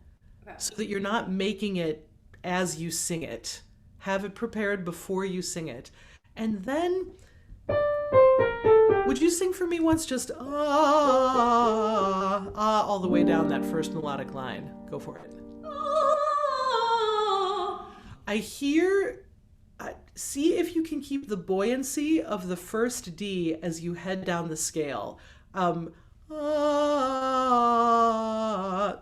so that you're not making it as you sing it. Have it prepared before you sing it. And then, would you sing for me once just all the way down that first melodic line? Go for it. I hear, see if you can keep the buoyancy of the first D as you head down the scale.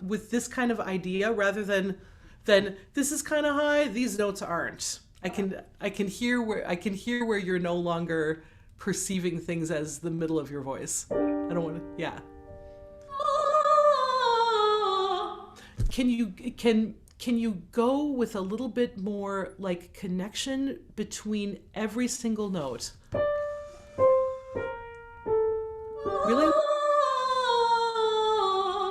With this kind of idea rather than this is kind of high, these notes aren't. I can hear where you're no longer perceiving things as the middle of your voice. I don't want to, yeah. can you go with a little bit more like connection between every single note? Really?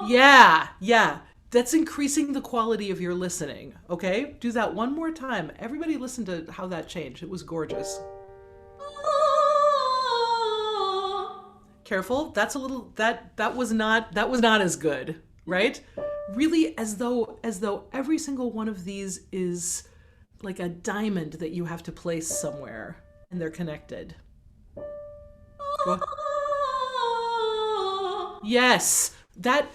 Yeah, yeah. That's increasing the quality of your listening. Okay? Do that one more time. Everybody listen to how that changed. It was gorgeous. Careful. That's a little that was not as good, right? Really as though every single one of these is like a diamond that you have to place somewhere and they're connected. Go. Yes. That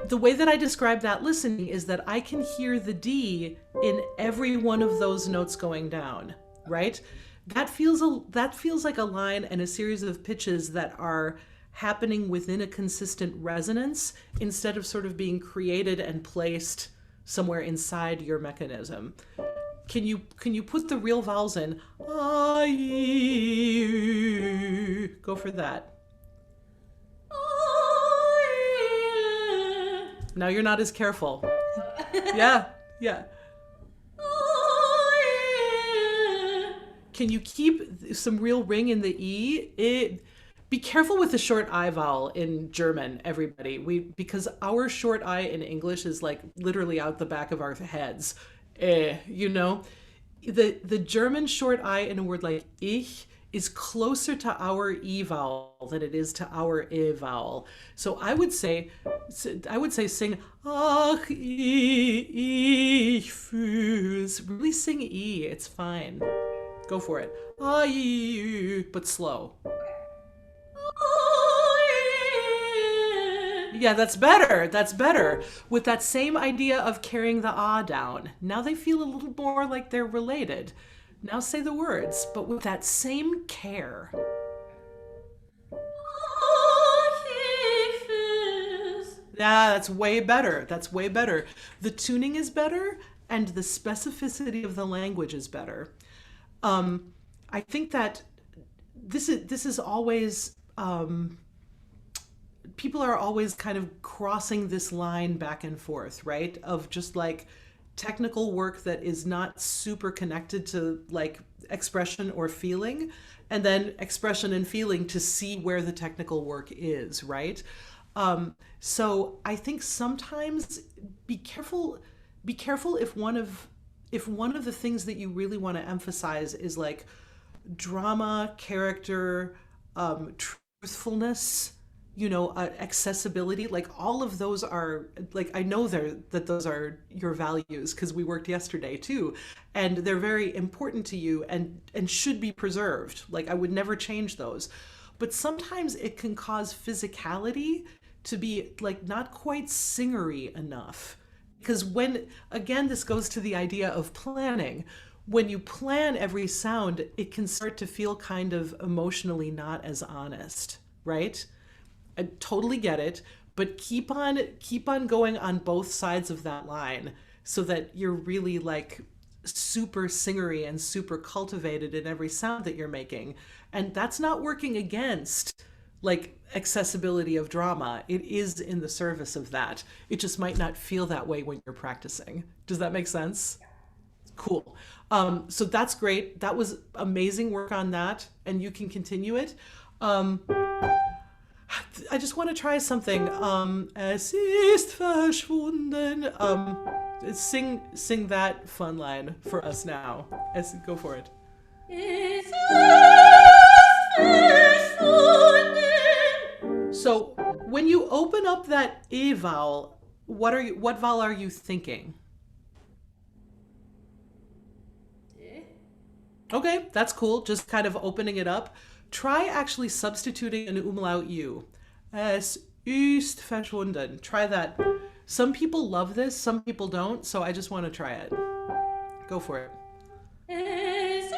the way that I describe that listening is that I can hear the D in every one of those notes going down, right? That feels like a line and a series of pitches that are happening within a consistent resonance instead of sort of being created and placed somewhere inside your mechanism. Can you put the real vowels in? Go for that. Now you're not as careful. Yeah, yeah. Can you keep some real ring in the E? Be careful with the short I vowel in German, everybody. Because our short I in English is like literally out the back of our heads. You know? The German short I in a word like ich is closer to our E vowel than it is to our I vowel. So I would say sing ach ich fühl's. Really sing E, it's fine. Go for it. But slow. Yeah, that's better. That's better. With that same idea of carrying the ah down. Now they feel a little more like they're related. Now say the words, but with that same care. Yeah, that's way better. That's way better. The tuning is better and the specificity of the language is better. I think that this is always people are always kind of crossing this line back and forth, right? Of just like technical work that is not super connected to like expression or feeling, and then expression and feeling to see where the technical work is, right? So I think sometimes be careful if one of the things that you really want to emphasize is like drama, character, truthfulness, accessibility, like all of those are like, I know that those are your values because we worked yesterday too, and they're very important to you and should be preserved. Like I would never change those. But sometimes it can cause physicality to be like not quite singery enough. Because again, this goes to the idea of planning. When you plan every sound, it can start to feel kind of emotionally not as honest, right? I totally get it, but keep on going on both sides of that line so that you're really like super singery and super cultivated in every sound that you're making. And that's not working against like accessibility of drama. It is in the service of that. It just might not feel that way when you're practicing. Does that make sense? Cool. So that's great. That was amazing work on that, and you can continue it. I just want to try something. Es ist verschwunden. Sing that fun line for us now. Go for it. Es ist verschwunden. So when you open up that E vowel, what vowel are you thinking? Okay, that's cool. Just kind of opening it up. Try actually substituting an umlaut U. Es ist verschwunden. Try that. Some people love this, some people don't, so I just want to try it. Go for it. Es ist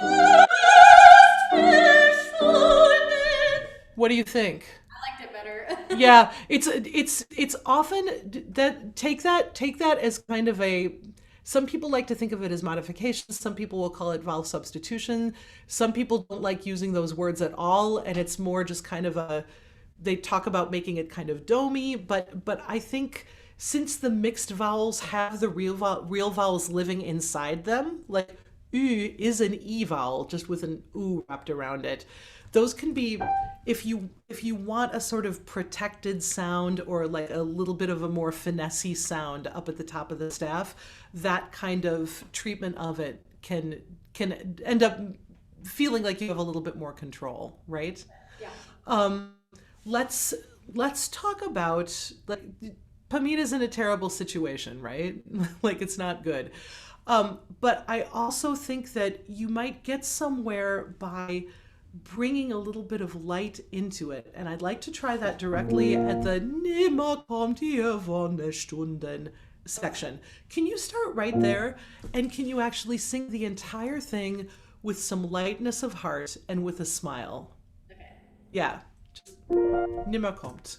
verschwunden. What do you think? I liked it better. Yeah, it's often that take that as kind of a. Some people like to think of it as modification. Some people will call it vowel substitution. Some people don't like using those words at all, and it's more just kind of they talk about making it kind of domey. But I think since the mixed vowels have the real vowels living inside them, like U is an E vowel just with an U wrapped around it. Those can be, if you want a sort of protected sound or like a little bit of a more finessey sound up at the top of the staff, that kind of treatment of it can end up feeling like you have a little bit more control, right? Yeah. Let's talk about, like, Pamina's in a terrible situation, right? Like, it's not good. But I also think that you might get somewhere by bringing a little bit of light into it. And I'd like to try that directly at the Nimmer kommt ihr von der Stunden section. Can you start right there? And can you actually sing the entire thing with some lightness of heart and with a smile? Okay. Yeah. Just Nimmer kommt.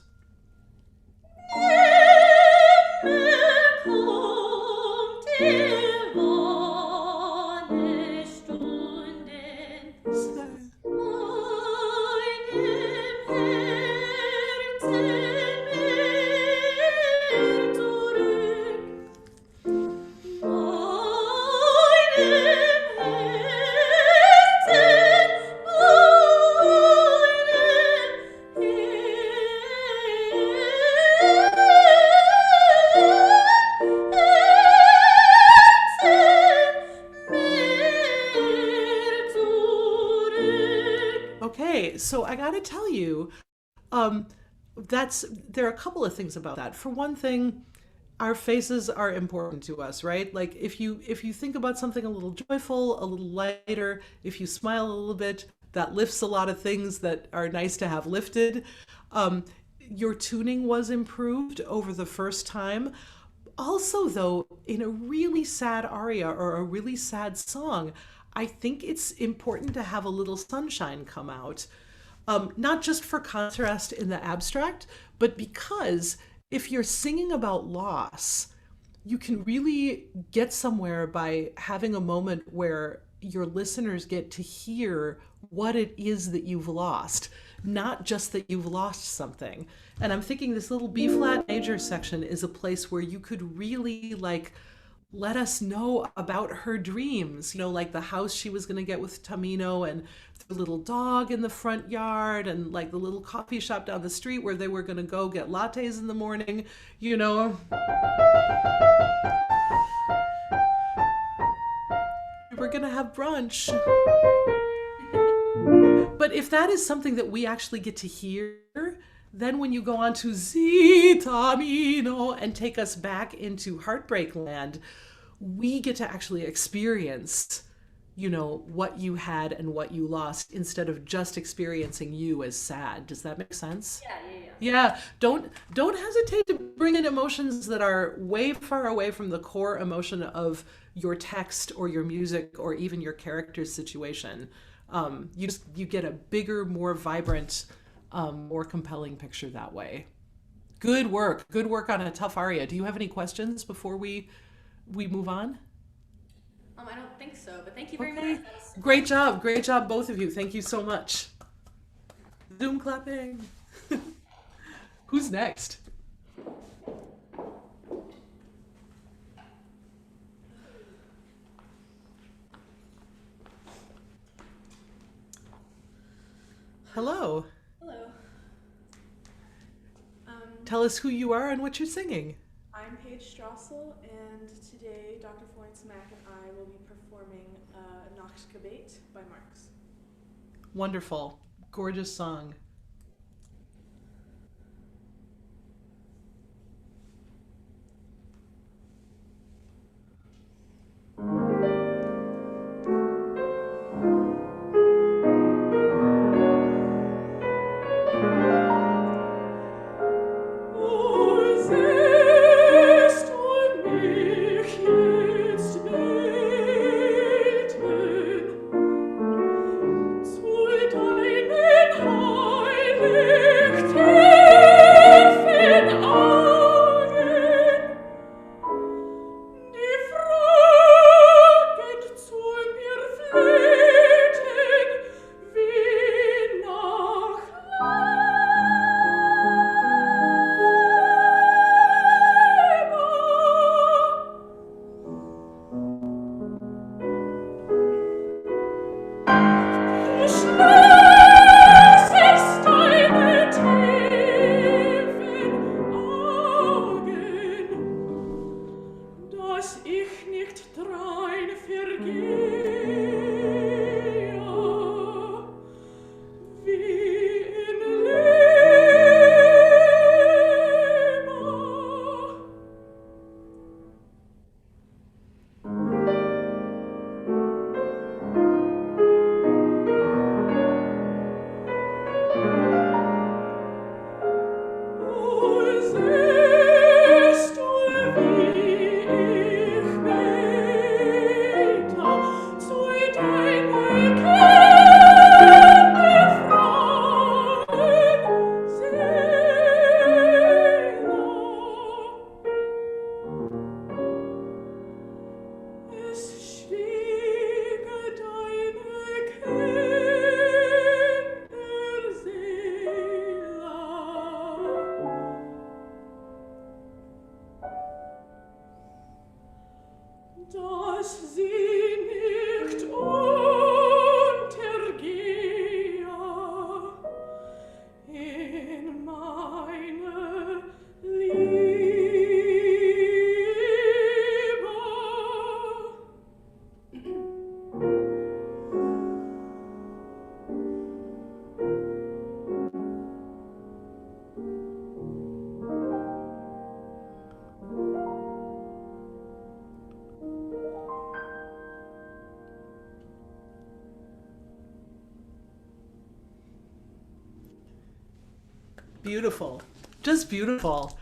Okay, so I gotta tell you, there are a couple of things about that. For one thing, our faces are important to us, right? Like, if you think about something a little joyful, a little lighter, if you smile a little bit, that lifts a lot of things that are nice to have lifted. Your tuning was improved over the first time. Also, though, in a really sad aria or a really sad song, I think it's important to have a little sunshine come out. Not just for contrast in the abstract, but because if you're singing about loss, you can really get somewhere by having a moment where your listeners get to hear what it is that you've lost, not just that you've lost something. And I'm thinking this little B flat major section is a place where you could really, like, let us know about her dreams, like the house she was going to get with Tamino, and the little dog in the front yard, and like the little coffee shop down the street where they were going to go get lattes in the morning. We're going to have brunch. But if that is something that we actually get to hear, then when you go on to Zitamino and take us back into Heartbreak Land, we get to actually experience, what you had and what you lost, instead of just experiencing you as sad. Does that make sense? Yeah. Yeah. Don't hesitate to bring in emotions that are way far away from the core emotion of your text or your music or even your character's situation. You get a bigger, more vibrant, more compelling picture that way. Good work on a tough aria. Do you have any questions before we move on? I don't think so, but thank you very Okay. much. Great job, both of you. Thank you so much. Zoom clapping. Who's next? Hello. Hello. Tell us who you are and what you're singing. I'm Paige Strassel, and today Dr. Florence Mack and I will be performing Nachtgebet by Marx. Wonderful. Gorgeous song. Zu deinen dass sie nicht untergehe in meine Liebe. Beautiful. Just beautiful.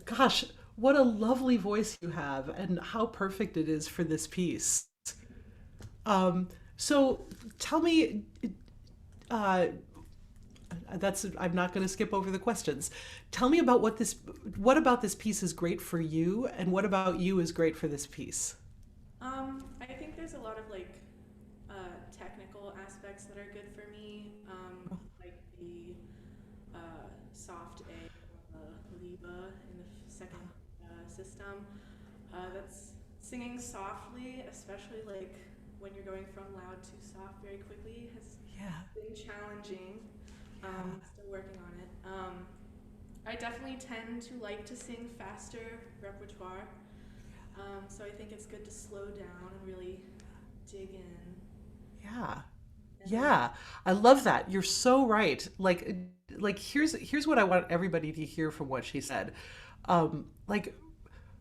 Gosh, what a lovely voice you have, and how perfect it is for this piece. So tell me, uh, I'm not going to skip over the questions. Tell me about what about this piece is great for you, and what about you is great for this piece? I think there's a lot of like technical aspects that are good for me, like the soft A, the Liebe in the second system. That's singing softly, especially like when you're going from loud to soft very quickly, has Yeah. been challenging. Still working on it. I definitely tend to like to sing faster repertoire. So I think it's good to slow down and really dig in. Yeah. And Yeah. I love that. You're so right. Like here's what I want everybody to hear from what she said. Like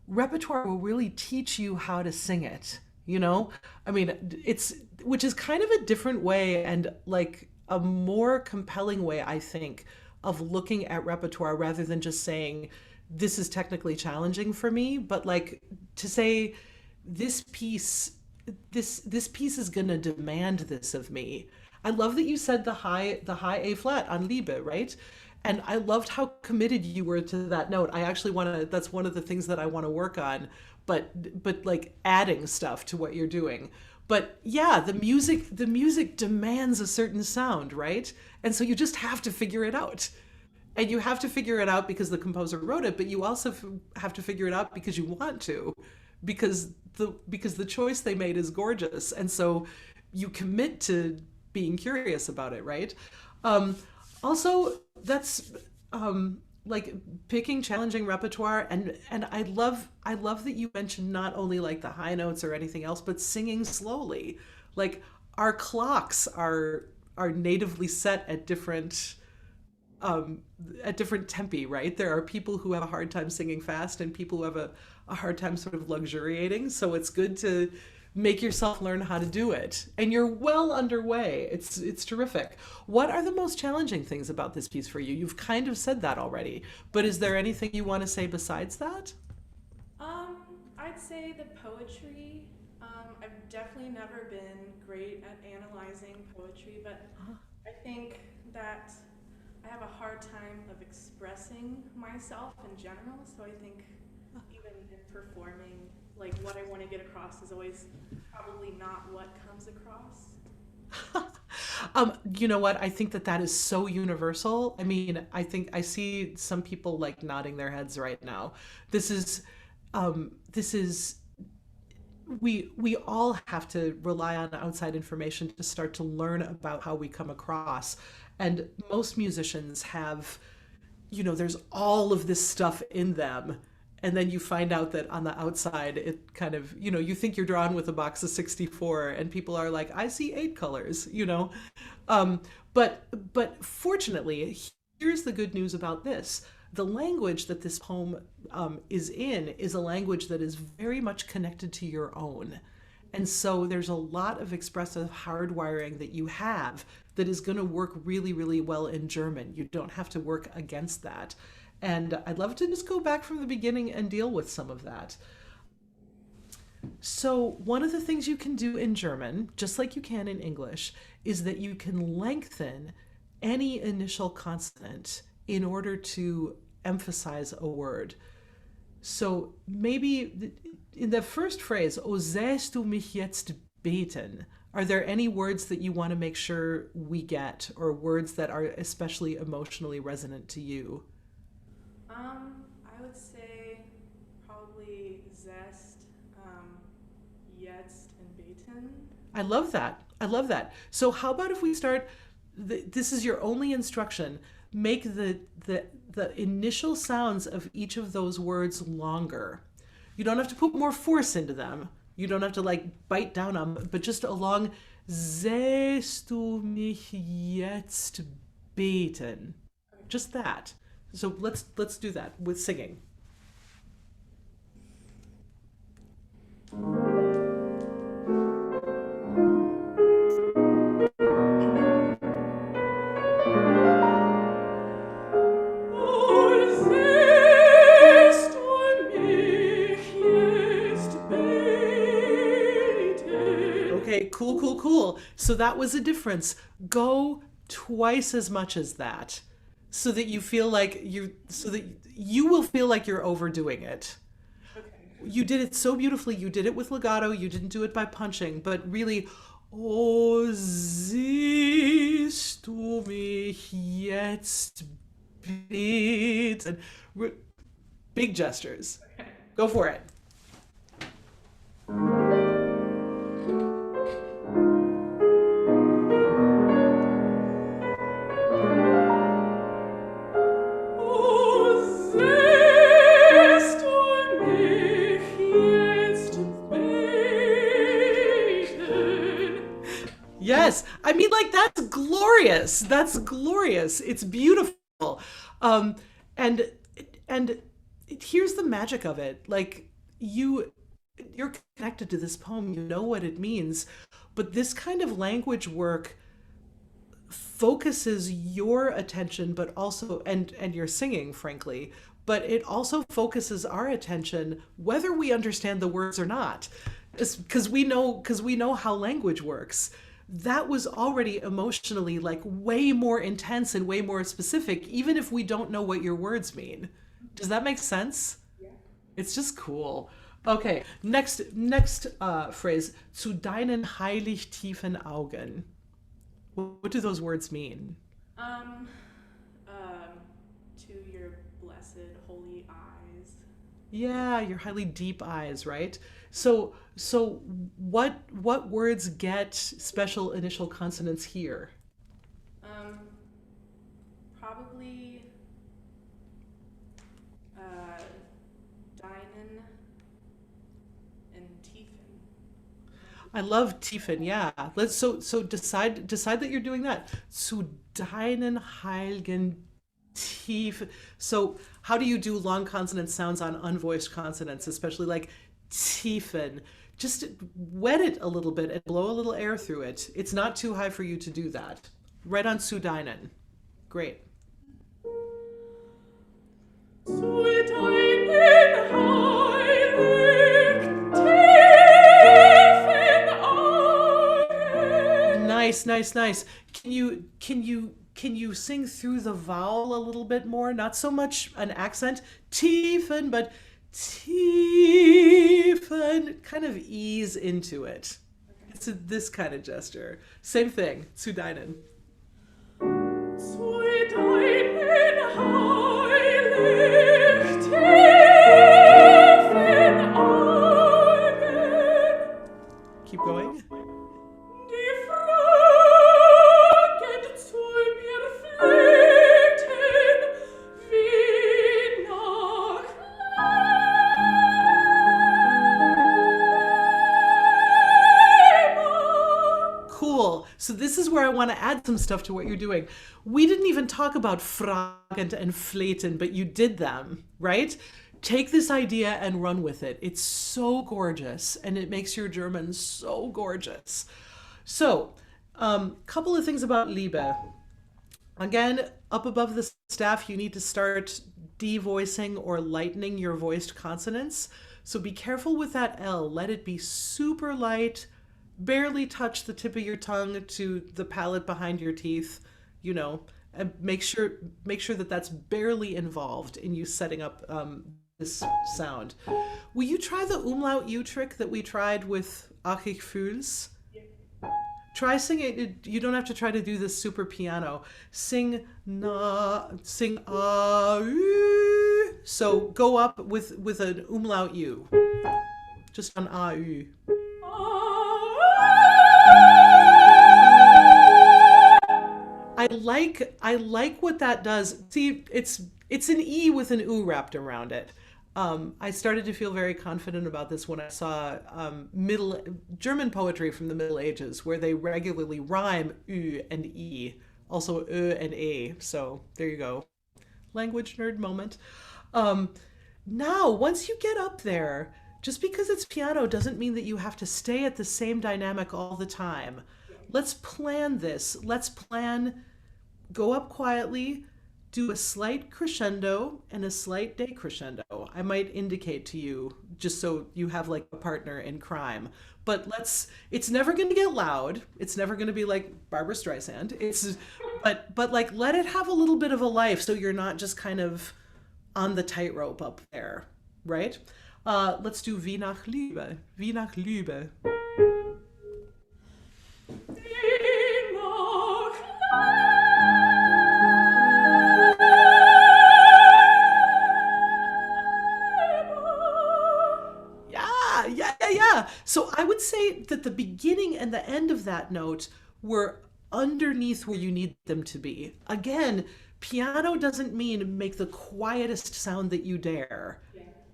repertoire will really teach you how to sing it, you know? I mean, it's which is kind of a different way and like a more compelling way, I think, of looking at repertoire rather than just saying this is technically challenging for me, but like to say this piece this piece is going to demand this of me. I love that you said the high A flat on Liebe, right? And I loved how committed you were to that note. I actually want to that's one of the things that I want to work on, but like adding stuff to what you're doing. But yeah, the music demands a certain sound, right? And so you just have to figure it out. And you have to figure it out because the composer wrote it, but you also have to figure it out because you want to, because the choice they made is gorgeous, and so you commit to being curious about it, right? Um, Also, that's like picking challenging repertoire, and I love that you mentioned not only like the high notes or anything else, but singing slowly. Like our clocks are natively set at different tempi, right? There are people who have a hard time singing fast and people who have a hard time sort of luxuriating. So it's good to make yourself learn how to do it. And you're well underway. It's terrific. What are the most challenging things about this piece for you? You've kind of said that already, but is there anything you want to say besides that? um, I'd say the poetry. I've definitely never been great at analyzing poetry, but I think that I have a hard time of expressing myself in general. So I think even in performing, like what I want to get across is always probably not what comes across. You know what? I think that that is so universal. I mean, I think I see some people like nodding their heads right now. This is we all have to rely on outside information to start to learn about how we come across. And most musicians have, there's all of this stuff in them. And then you find out that on the outside, it kind of, you think you're drawn with a box of 64, and people are like, I see 8 colors. Um, but fortunately, here's the good news about this. The language that this poem is in is a language that is very much connected to your own. And so there's a lot of expressive hardwiring that you have that is going to work really, really well in German. You don't have to work against that. And I'd love to just go back from the beginning and deal with some of that. So, one of the things you can do in German, just like you can in English, is that you can lengthen any initial consonant in order to emphasize a word. So, maybe in the first phrase, O sähst du mich jetzt beten? Are there any words that you want to make sure we get, or words that are especially emotionally resonant to you? I would say probably zest, jetzt and beten. I love that. I love that. So how about if we start, this is your only instruction, make the initial sounds of each of those words longer. You don't have to put more force into them. You don't have to like bite down on them, but just a long, sähst du mich jetzt beten. Just that. So let's do that with singing. Okay, cool. So that was a difference. Go twice as much as that, so that you feel like so that you will feel like you're overdoing it. Okay. You did it so beautifully. You did it with legato. You didn't do it by punching, but really, oh, siehst du mich jetzt beten? Big gestures. Go for it. Yes, I mean, like, that's glorious. That's glorious. It's beautiful. And here's the magic of it. Like, you're connected to this poem. You know what it means, but this kind of language work focuses your attention, but also and your singing, frankly. But it also focuses our attention, whether we understand the words or not, because we know how language works. That was already emotionally like way more intense and way more specific, even if we don't know what your words mean. Does that make sense? Yeah. It's just cool. Okay, next phrase. Zu deinen heilig tiefen Augen. What do those words mean? To your blessed holy eyes. Yeah, your highly deep eyes, right? So what words get special initial consonants here? Probably deinen and tiefen. I love tiefen, yeah. Let's so decide that you're doing that. Zu deinen heiligen tiefen. So how do you do long consonant sounds on unvoiced consonants, especially like tiefen? Just wet it a little bit and blow a little air through it. It's not too high for you to do that. Right on zu deinen. Great. Zu deinen heilig tiefen Augen. Nice. Can you sing through the vowel a little bit more? Not so much an accent, tiefen, but tiefen, kind of ease into it. It's this kind of gesture. Same thing, zu deinen. Zu deinen heilig tiefen Augen. Keep going. Die Fragen zu mir flehten, wie nach Leib. Cool. So this is where I want to add some stuff to what you're doing. We didn't even talk about fragend and fleten, but you did them, right? Take this idea and run with it. It's so gorgeous, and it makes your German so gorgeous. So, couple of things about Liebe. Again, up above the staff, you need to start devoicing or lightening your voiced consonants. So be careful with that L. Let it be super light. Barely touch the tip of your tongue to the palate behind your teeth, and make sure that that's barely involved in you setting up this sound. Will you try the umlaut U trick that we tried with Ach ich fühl's? Try singing it. You don't have to try to do this super piano. Sing ah, so go up with an umlaut U. Just an ah, U. I like what that does. See, it's an E with an U wrapped around it. I started to feel very confident about this when I saw middle German poetry from the Middle Ages, where they regularly rhyme U and E, also Ö and A. So there you go, language nerd moment. Um, Now, once you get up there, just because it's piano doesn't mean that you have to stay at the same dynamic all the time. Let's plan this. Let's plan go up quietly, do a slight crescendo and a slight decrescendo. I might indicate to you just so you have like a partner in crime. But it's never going to get loud. It's never going to be like Barbara Streisand. But like let it have a little bit of a life so you're not just kind of on the tightrope up there, right? Let's do Wie nach Liebe. Wie nach Liebe. Yeah. So I would say that the beginning and the end of that note were underneath where you need them to be. Again, piano doesn't mean make the quietest sound that you dare,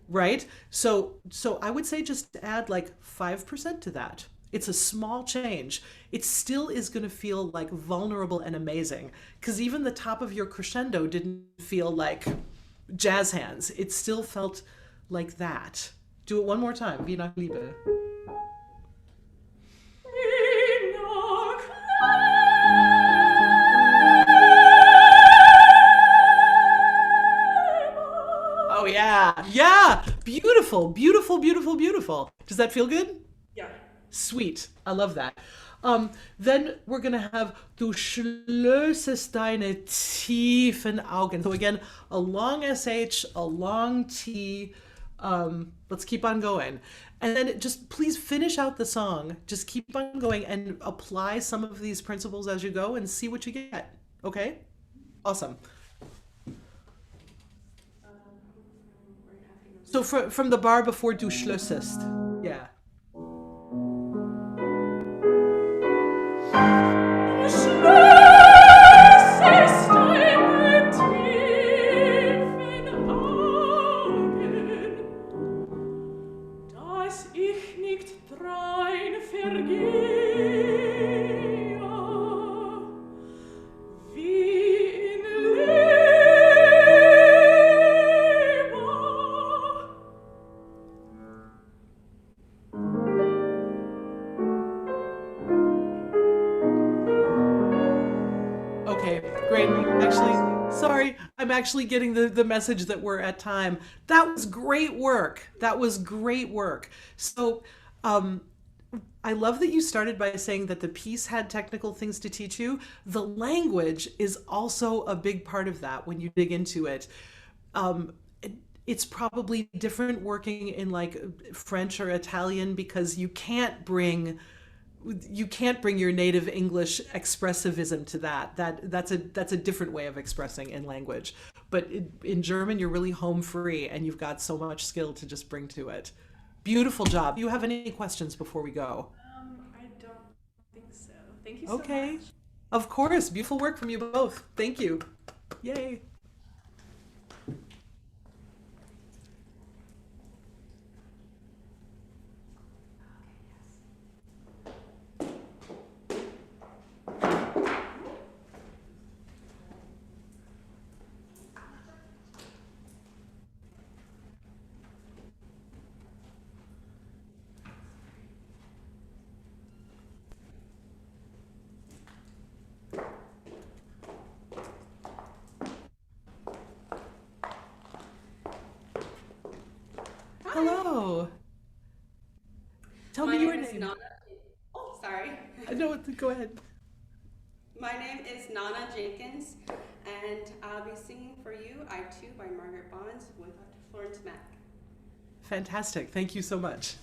right? So I would say just add like 5% to that. It's a small change. It still is going to feel like vulnerable and amazing because even the top of your crescendo didn't feel like jazz hands. It still felt like that. Do it one more time. Wie nach Liebe. Oh yeah. Yeah. Beautiful, beautiful, beautiful, beautiful. Does that feel good? Yeah. Sweet. I love that. Then we're gonna have Du schlössest deine tiefen Augen. So again, a long SH, a long T. Let's keep on going. And then just please finish out the song. Just keep on going and apply some of these principles as you go and see what you get. Okay? Awesome. So from the bar before Du schlössest. Yeah. Okay, great. Sorry, I'm actually getting the message that we're at time. That was great work. That was great work. So, I love that you started by saying that the piece had technical things to teach you. The language is also a big part of that when you dig into it. It's probably different working in like French or Italian because you can't bring your native English expressivism to that. That's a different way of expressing in language. But in German, you're really home free and you've got so much skill to just bring to it. Beautiful job. Do you have any questions before we go? I don't think so. Thank you so Okay. much. Of course. Beautiful work from you both. Thank you. Yay. Hello. Tell My me your name is name. Nana. Oh, sorry. No, go ahead. My name is Nana Jenkins, and I'll be singing for you I Too by Margaret Bonds with Florence Mack. Fantastic. Thank you so much.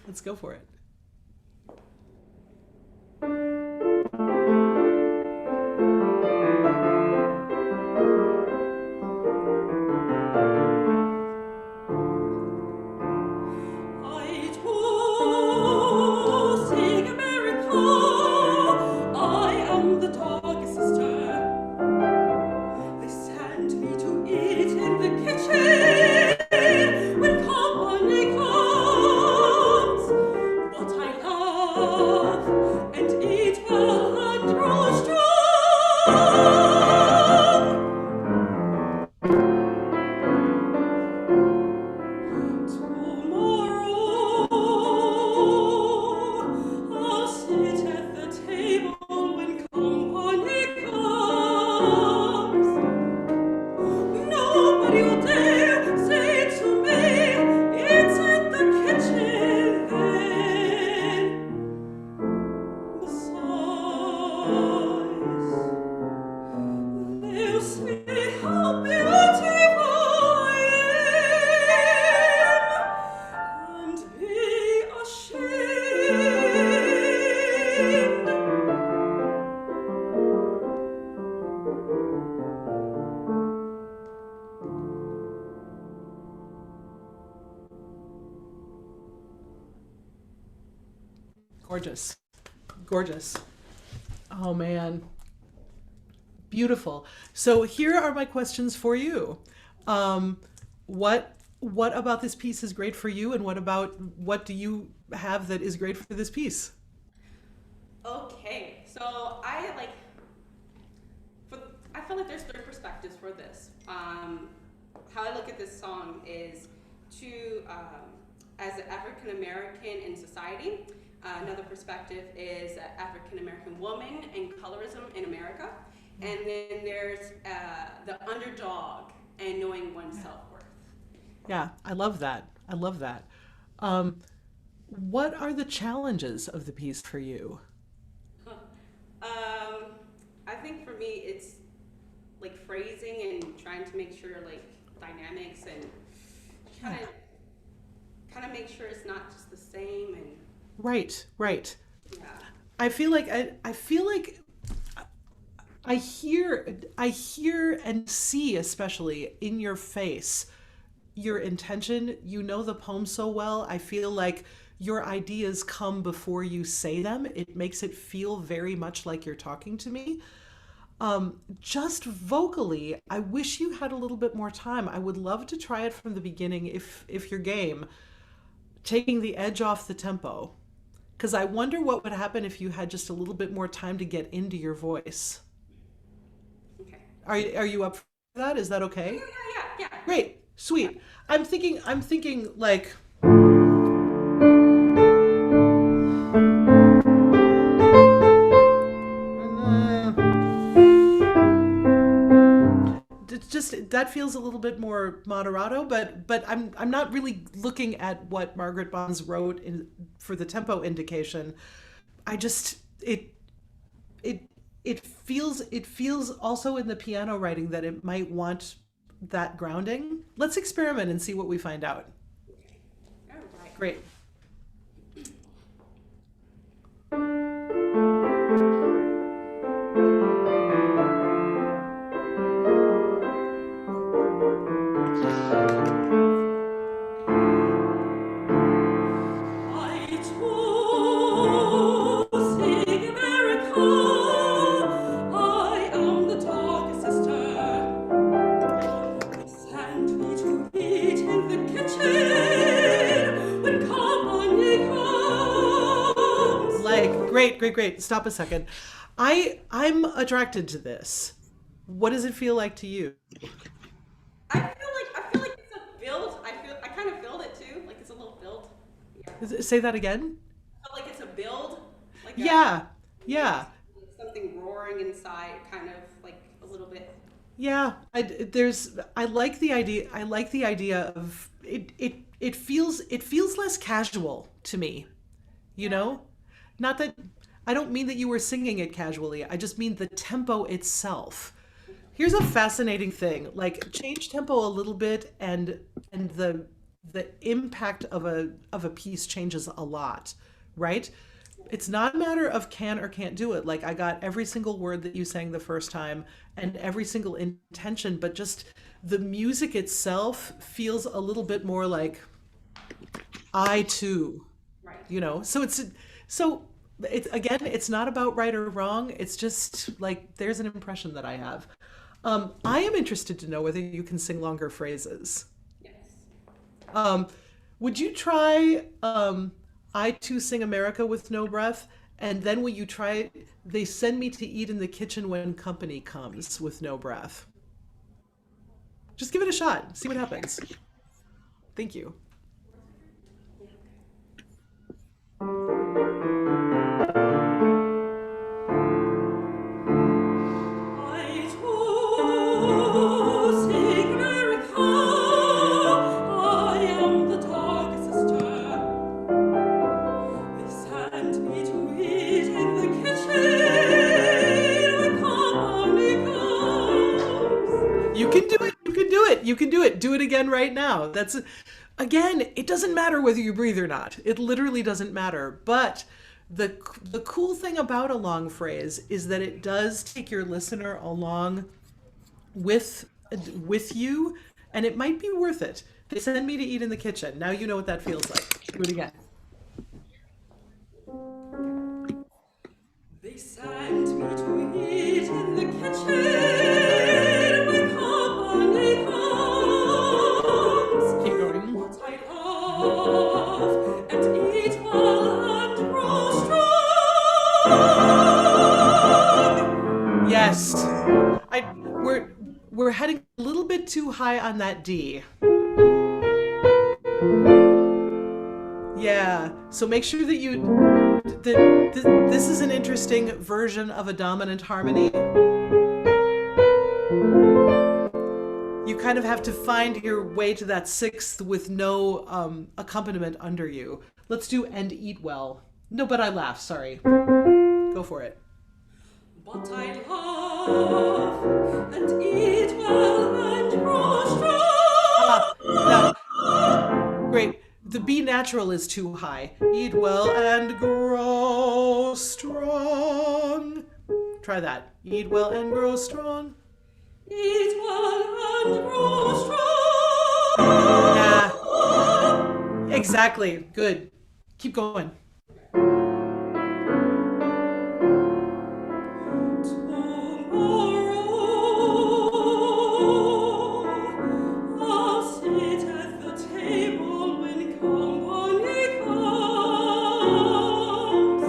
Let's go for it. I too Tomorrow I'll sit at the table when company comes. Nobody will dare say to me, it's at the kitchen then. Besides, they'll say how beautiful I am and be ashamed. Gorgeous. Gorgeous. Oh man. Beautiful. So here are my questions for you. What about this piece is great for you, and what do you have that is great for this piece? Okay, so I feel like there's three perspectives for this. How I look at this song is as an African American in society. Another perspective is an African American woman and colorism in America. And then there's the underdog and knowing one's self-worth. Yeah, I love that. I love that. What are the challenges of the piece for you? I think for me it's like phrasing and trying to make sure like dynamics and kind of make sure it's not just the same and Right, right. yeah. I feel like I hear and see, especially in your face, your intention. You know the poem so well. I feel like your ideas come before you say them. It makes it feel very much like you're talking to me. Just vocally, I wish you had a little bit more time. I would love to try it from the beginning if you're game, taking the edge off the tempo. Because I wonder what would happen if you had just a little bit more time to get into your voice. Okay. Are you up for that? Is that okay? Yeah. Great, sweet. I'm thinking like. It's just that feels a little bit more moderato, but I'm not really looking at what Margaret Bonds wrote for the tempo indication. I just it feels also in the piano writing that it might want that grounding. Let's experiment and see what we find out. All right. Great. I too sing America. I am the dark sister. Send me to eat in the kitchen when company comes. Like great. Stop a second. I'm attracted to this. What does it feel like to you? I feel like it's a build. I kind of feel it too. Like it's a little build. Yeah. Say that again? I feel like it's a build. Like Yeah. something roaring inside, kind of like a little bit. Yeah, I like the idea. I like the idea of it. It feels less casual to me, you know? Not that I don't mean that you were singing it casually. I just mean the tempo itself. Here's a fascinating thing. Like change tempo a little bit and the impact of a piece changes a lot, right? It's not a matter of can or can't do it. Like I got every single word that you sang the first time and every single intention, but just the music itself feels a little bit more like I too, Right. you know? It's not about right or wrong. It's just like, there's an impression that I have. I am interested to know whether you can sing longer phrases. Yes. Would you try I Too Sing America with no breath? And then will you try They Send Me to Eat in the Kitchen When Company Comes with no breath? Just give it a shot. See what happens. Thank you. it again right now. That's again, it doesn't matter whether you breathe or not. It literally doesn't matter. But the cool thing about a long phrase is that it does take your listener along with you, and it might be worth it. They send me to eat in the kitchen. Now you know what that feels like. Do it again. They sent me to eat in the kitchen when company comes. Keep going. What I love and eat well and grow strong. Yes. We're heading a little bit too high on that D. Yeah. So make sure that this is an interesting version of a dominant harmony. You kind of have to find your way to that sixth with no accompaniment under you. Let's do and eat well. No, but I laugh. Sorry. Go for it. But I love and eat well and grow strong. Great. The B natural is too high. Eat well and grow strong. Try that. Eat well and grow strong. Eat well and grow strong. Yeah. Exactly. Good. Keep going. I'll sit at the table when company comes.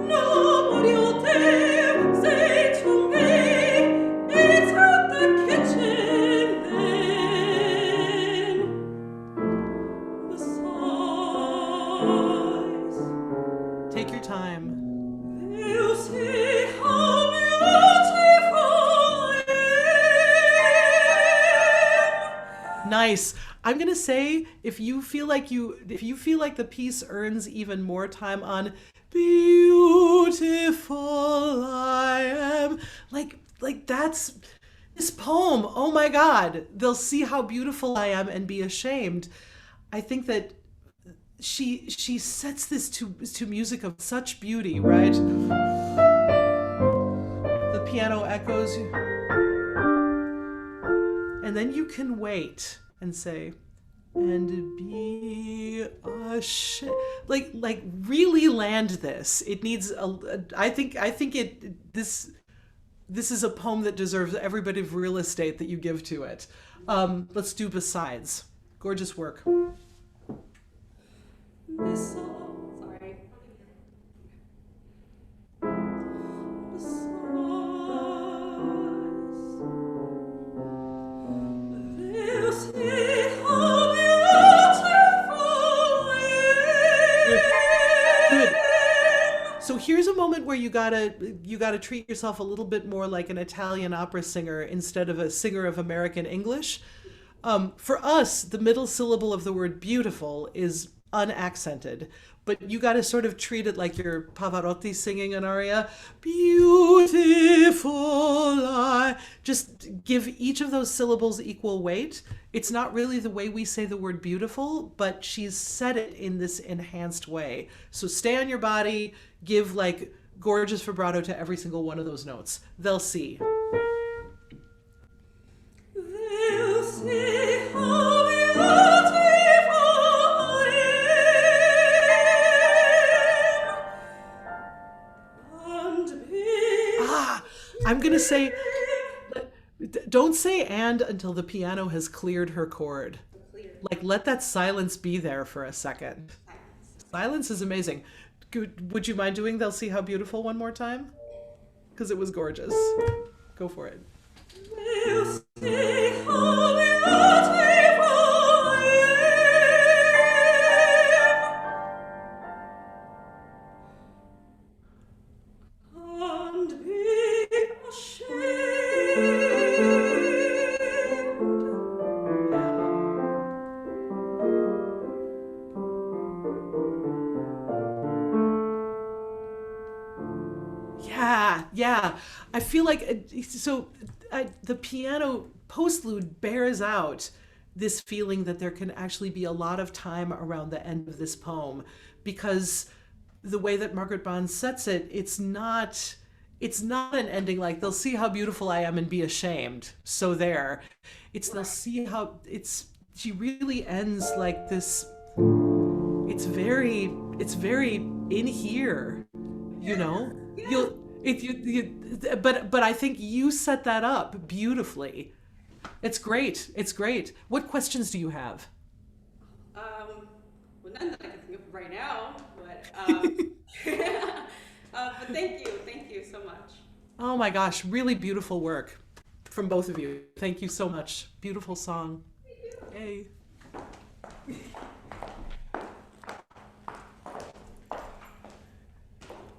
Nobody'll dare say to me, it's at the kitchen then. Besides, Take your time. they'll see how beautiful I am. Nice. I'm gonna say if you feel like the piece earns even more time on beautiful I am, like that's this poem. Oh my God. They'll see how beautiful I am and be ashamed. I think that she sets this to music of such beauty, right? The piano echoes, and then you can wait and say, and be ashamed. Like really land this. It needs I think this is a poem that deserves every bit of real estate that you give to it. Let's do besides. Gorgeous work. Sorry. They'll see how beautiful I Good. am. So here's a moment where you gotta treat yourself a little bit more like an Italian opera singer instead of a singer of American English. For us, the middle syllable of the word beautiful is unaccented, but you got to sort of treat it like you're Pavarotti singing an aria. Beautiful, just give each of those syllables equal weight. It's not really the way we say the word beautiful, but she's said it in this enhanced way. So stay on your body, give like gorgeous vibrato to every single one of those notes. They'll see. They'll see how beautiful I am. And be I'm gonna say, don't say and until the piano has cleared her chord. Like let that silence be there for a second. Silence is amazing. Would you mind doing They'll See How Beautiful one more time? Because it was gorgeous. Go for it. they'll see how beautiful I am. And be ashamed. Yeah. I feel like the piano postlude bears out this feeling that there can actually be a lot of time around the end of this poem, because the way that Margaret Bond sets it, it's not an ending like they'll see how beautiful I am and be ashamed. So there. It's they'll see how she really ends like this. It's very in here, you know? You'll if you but I think you set that up beautifully. It's great. It's great. What questions do you have? Well, none that I can think of right now, but thank you so much. Oh my gosh, really beautiful work from both of you. Thank you so much. Beautiful song. Yay.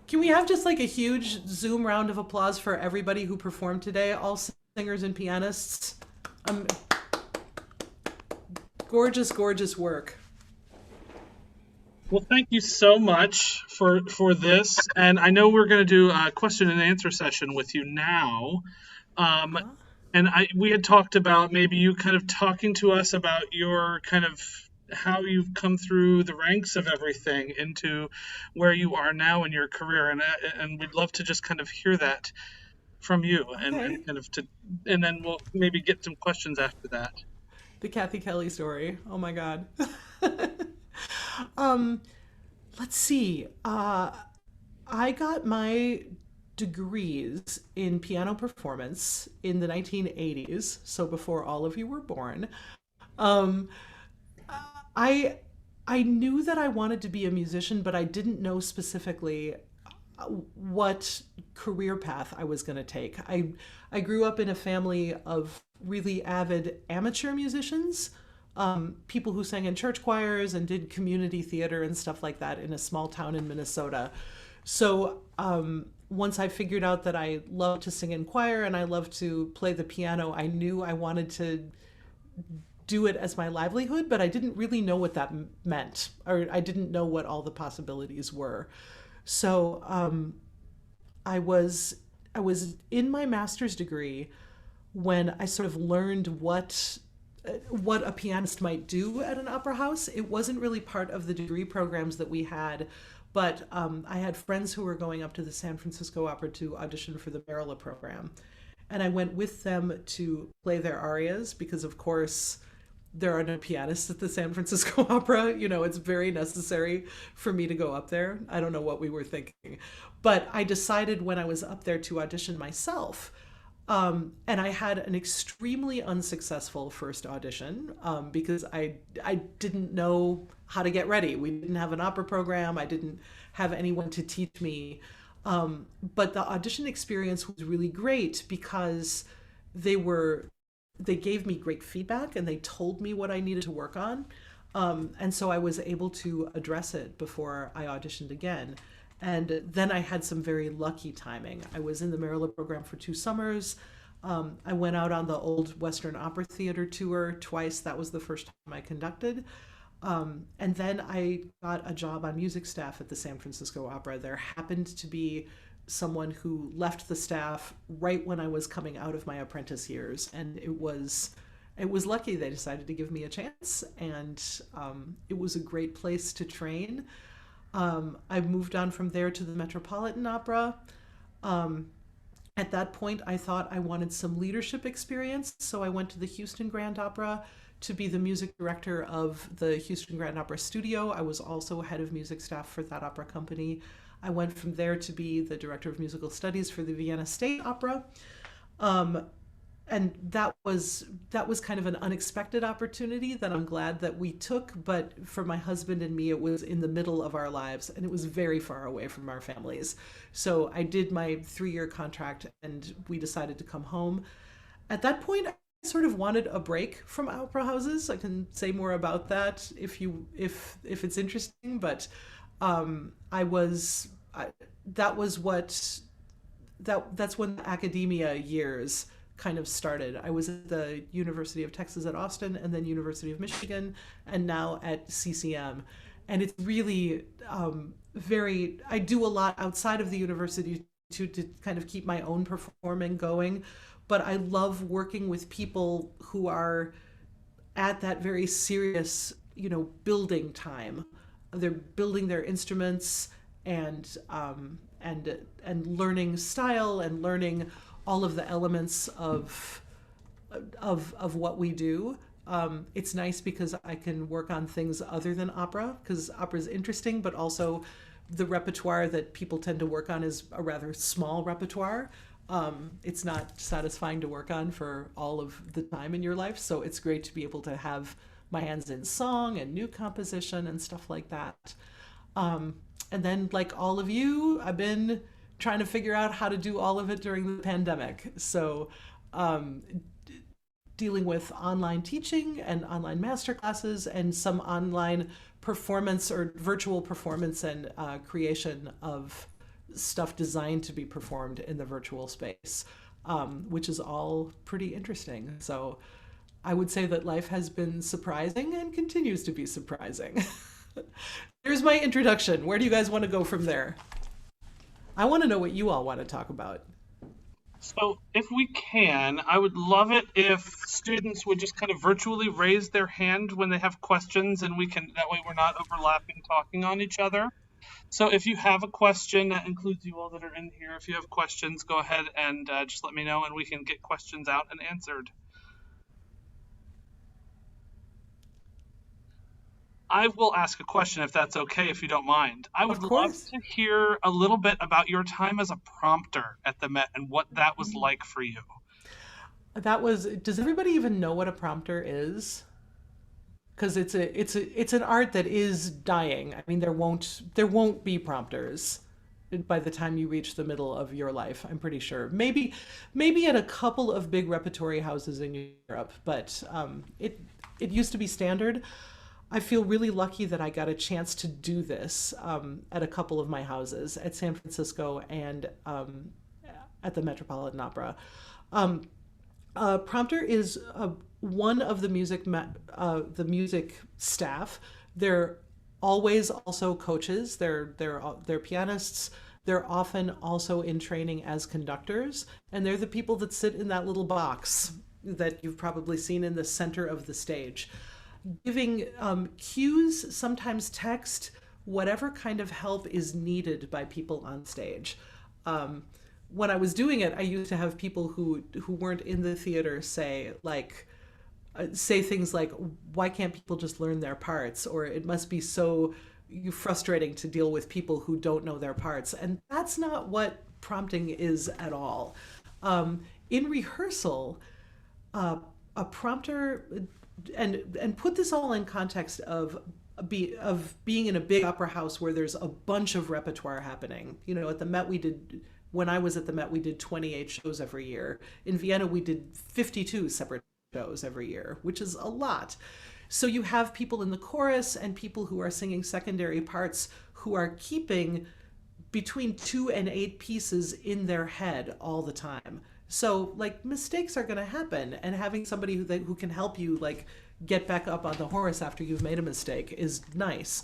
Can we have just like a huge Zoom round of applause for everybody who performed today, all singers and pianists? Gorgeous, gorgeous work. Well, thank you so much for this, and I know we're going to do a question and answer session with you now. And we had talked about maybe you kind of talking to us about your kind of how you've come through the ranks of everything into where you are now in your career, and we'd love to just kind of hear that from you, and kind of and then we'll maybe get some questions after that. The Kathy Kelly story. Oh my God. Let's see. I got my degrees in piano performance in the 1980s, so before all of you were born. Um, I knew that I wanted to be a musician, but I didn't know specifically what career path I was going to take. I grew up in a family of really avid amateur musicians, people who sang in church choirs and did community theater and stuff like that in a small town in Minnesota. So once I figured out that I loved to sing in choir and I loved to play the piano, I knew I wanted to do it as my livelihood, but I didn't really know what that meant, or I didn't know what all the possibilities were. So I was in my master's degree when I sort of learned what a pianist might do at an opera house. It wasn't really part of the degree programs that we had, but I had friends who were going up to the San Francisco Opera to audition for the Merola program. And I went with them to play their arias because, of course, there are no pianists at the San Francisco Opera. You know, it's very necessary for me to go up there. I don't know what we were thinking. But I decided when I was up there to audition myself. And I had an extremely unsuccessful first audition because I didn't know how to get ready. We didn't have an opera program. I didn't have anyone to teach me. But the audition experience was really great because they gave me great feedback and they told me what I needed to work on. And so I was able to address it before I auditioned again. And then I had some very lucky timing. I was in the Merola program for 2 summers. I went out on the old Western Opera Theater tour twice. That was the first time I conducted. And then I got a job on music staff at the San Francisco Opera. There happened to be someone who left the staff right when I was coming out of my apprentice years. And it was lucky they decided to give me a chance. And it was a great place to train. I moved on from there to the Metropolitan Opera. At that point, I thought I wanted some leadership experience, so I went to the Houston Grand Opera to be the music director of the Houston Grand Opera Studio. I was also head of music staff for that opera company. I went from there to be the director of musical studies for the Vienna State Opera. And that was kind of an unexpected opportunity that I'm glad that we took, but for my husband and me, it was in the middle of our lives and it was very far away from our families. So I did my 3-year contract and we decided to come home. At that point, I sort of wanted a break from opera houses. I can say more about that if it's interesting, but that's when the academia years kind of started. I was at the University of Texas at Austin and then University of Michigan and now at CCM. And it's really I do a lot outside of the university to kind of keep my own performing going. but I love working with people who are at that very serious, building time. They're building their instruments and learning style and learning all of the elements of what we do. It's nice because I can work on things other than opera, because opera is interesting, but also the repertoire that people tend to work on is a rather small repertoire. It's not satisfying to work on for all of the time in your life, so it's great to be able to have my hands in song and new composition and stuff like that. And then, like all of you, I've been trying to figure out how to do all of it during the pandemic. So, dealing with online teaching and online masterclasses and some online performance or virtual performance and creation of stuff designed to be performed in the virtual space, which is all pretty interesting. So I would say that life has been surprising and continues to be surprising. There's my introduction. Where do you guys want to go from there? I want to know what you all want to talk about. So, if we can, I would love it if students would just kind of virtually raise their hand when they have questions, and that way we're not overlapping talking on each other. So, if you have a question, that includes you all that are in here. If you have questions, go ahead and just let me know, and we can get questions out and answered. I will ask a question if that's okay, if you don't mind. I would love to hear a little bit about your time as a prompter at the Met and what that was like for you. Does everybody even know what a prompter is? Because it's an art that is dying. I mean, there won't be prompters by the time you reach the middle of your life, I'm pretty sure. Maybe at a couple of big repertory houses in Europe, but it used to be standard. I feel really lucky that I got a chance to do this at a couple of my houses at San Francisco and at the Metropolitan Opera. Prompter is one of the music staff. They're always also coaches. They're pianists. They're often also in training as conductors, and they're the people that sit in that little box that you've probably seen in the center of the stage, giving cues, sometimes text, whatever kind of help is needed by people on stage. When I was doing it, I used to have people who weren't in the theater say things like, why can't people just learn their parts? Or it must be so frustrating to deal with people who don't know their parts. And that's not what prompting is at all. In rehearsal, a prompter, and put this all in context of being in a big opera house where there's a bunch of repertoire happening. At the Met when I was at the Met, we did 28 shows every year. In Vienna, we did 52 separate shows every year, which is a lot. So you have people in the chorus and people who are singing secondary parts who are keeping between 2 and 8 pieces in their head all the time. So mistakes are going to happen, and having somebody who can help you get back up on the horse after you've made a mistake is nice.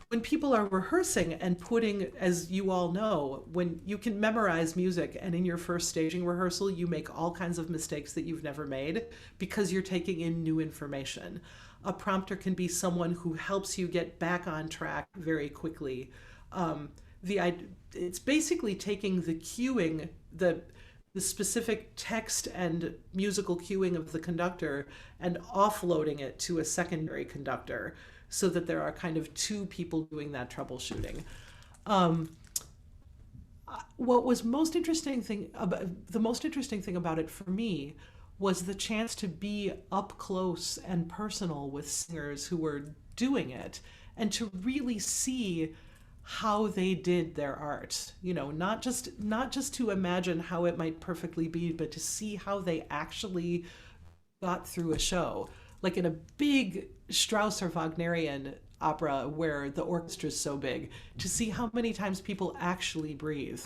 When people are rehearsing and putting, as you all know, when you can memorize music and in your first staging rehearsal you make all kinds of mistakes that you've never made because you're taking in new information. A prompter can be someone who helps you get back on track very quickly. It's basically taking the cueing, the specific text and musical cueing of the conductor and offloading it to a secondary conductor so that there are kind of 2 people doing that troubleshooting. What was the most interesting thing about it for me was the chance to be up close and personal with singers who were doing it and to really see how they did their art, not just to imagine how it might perfectly be, but to see how they actually got through a show. Like in a big Strauss or Wagnerian opera where the orchestra is so big, to see how many times people actually breathe,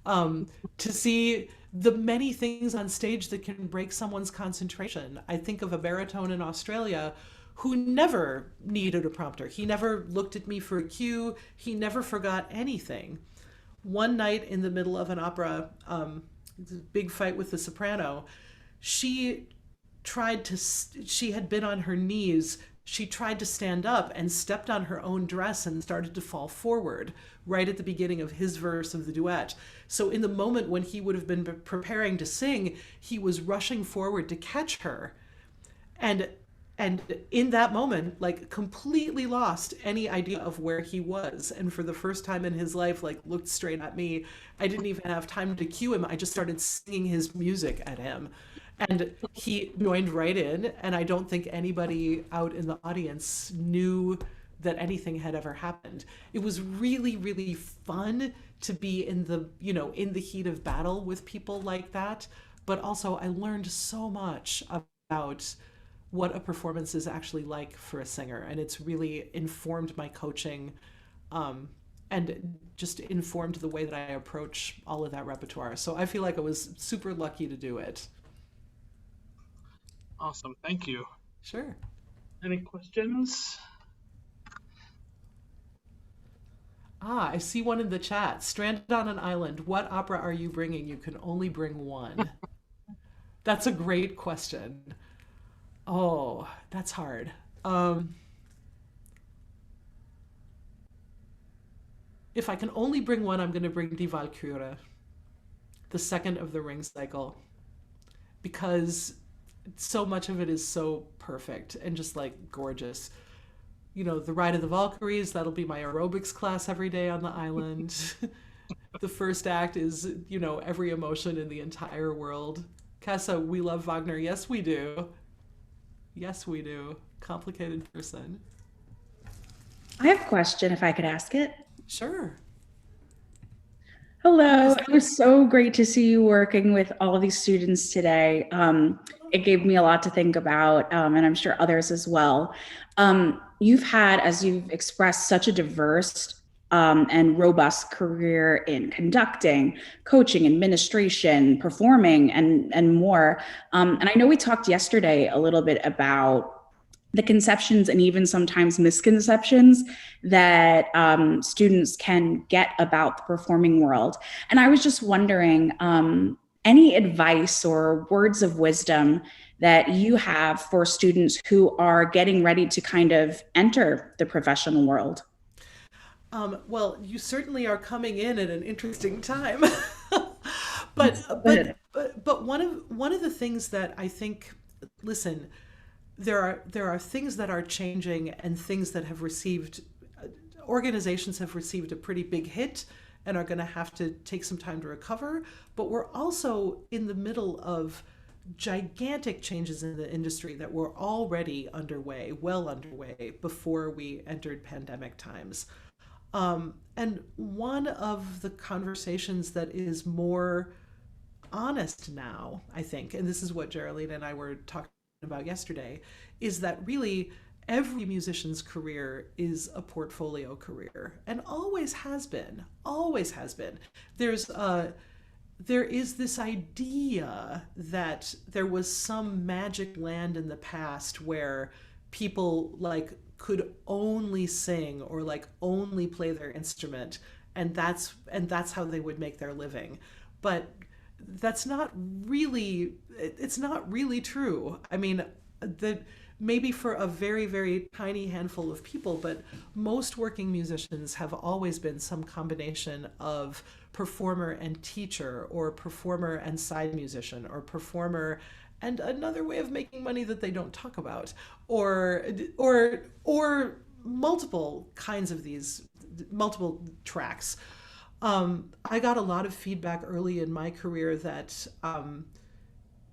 to see the many things on stage that can break someone's concentration. I think of a baritone in Australia who never needed a prompter. He never looked at me for a cue. He never forgot anything. One night in the middle of an opera, big fight with the soprano. She she had been on her knees. She tried to stand up and stepped on her own dress and started to fall forward right at the beginning of his verse of the duet. So in the moment when he would have been preparing to sing, he was rushing forward to catch her. And in that moment, like, completely lost any idea of where he was, and for the first time in his life, like, looked straight at me. I didn't even have time to cue him. I just started singing his music at him, and he joined right in. And I don't think anybody out in the audience knew that anything had ever happened. It was really, really fun to be in the, in the heat of battle with people like that. But also I learned so much about what a performance is actually like for a singer, and it's really informed my coaching, and just informed the way that I approach all of that repertoire. So I feel like I was super lucky to do it. Awesome. Thank you. Sure. Any questions? I see one in the chat. Stranded on an island, what opera are you bringing? You can only bring one. That's a great question. Oh, that's hard. If I can only bring one, I'm going to bring Die Walküre, the second of the Ring cycle, because so much of it is so perfect and just like gorgeous. The Ride of the Valkyries, that'll be my aerobics class every day on the island. The first act is, every emotion in the entire world. Kessa, we love Wagner. Yes, we do. Yes, we do. Complicated person. I have a question, if I could ask it. Sure. Hello. It was so great to see you working with all of these students today. It gave me a lot to think about, and I'm sure others as well. You've had, as you've expressed, such a diverse and robust career in conducting, coaching, administration, performing, and more. And I know we talked yesterday a little bit about the conceptions and even sometimes misconceptions that students can get about the performing world. And I was just wondering, any advice or words of wisdom that you have for students who are getting ready to kind of enter the professional world? Well, you certainly are coming in at an interesting time. but one of the things that I think, listen, there are things that are changing, and things that have received, organizations have received a pretty big hit and are going to have to take some time to recover. But we're also in the middle of gigantic changes in the industry that were already underway, well underway, before we entered pandemic times. And one of the conversations that is more honest now, I think, and this is what Geraldine and I were talking about yesterday, is that really every musician's career is a portfolio career, and always has been, always has been. There is this idea that there was some magic land in the past where people like could only sing or like only play their instrument, and that's how they would make their living. But it's not really true. I mean, maybe for a very, very tiny handful of people, but most working musicians have always been some combination of performer and teacher, or performer and side musician, or performer and another way of making money that they don't talk about, or multiple kinds of these, multiple tracks. I got a lot of feedback early in my career that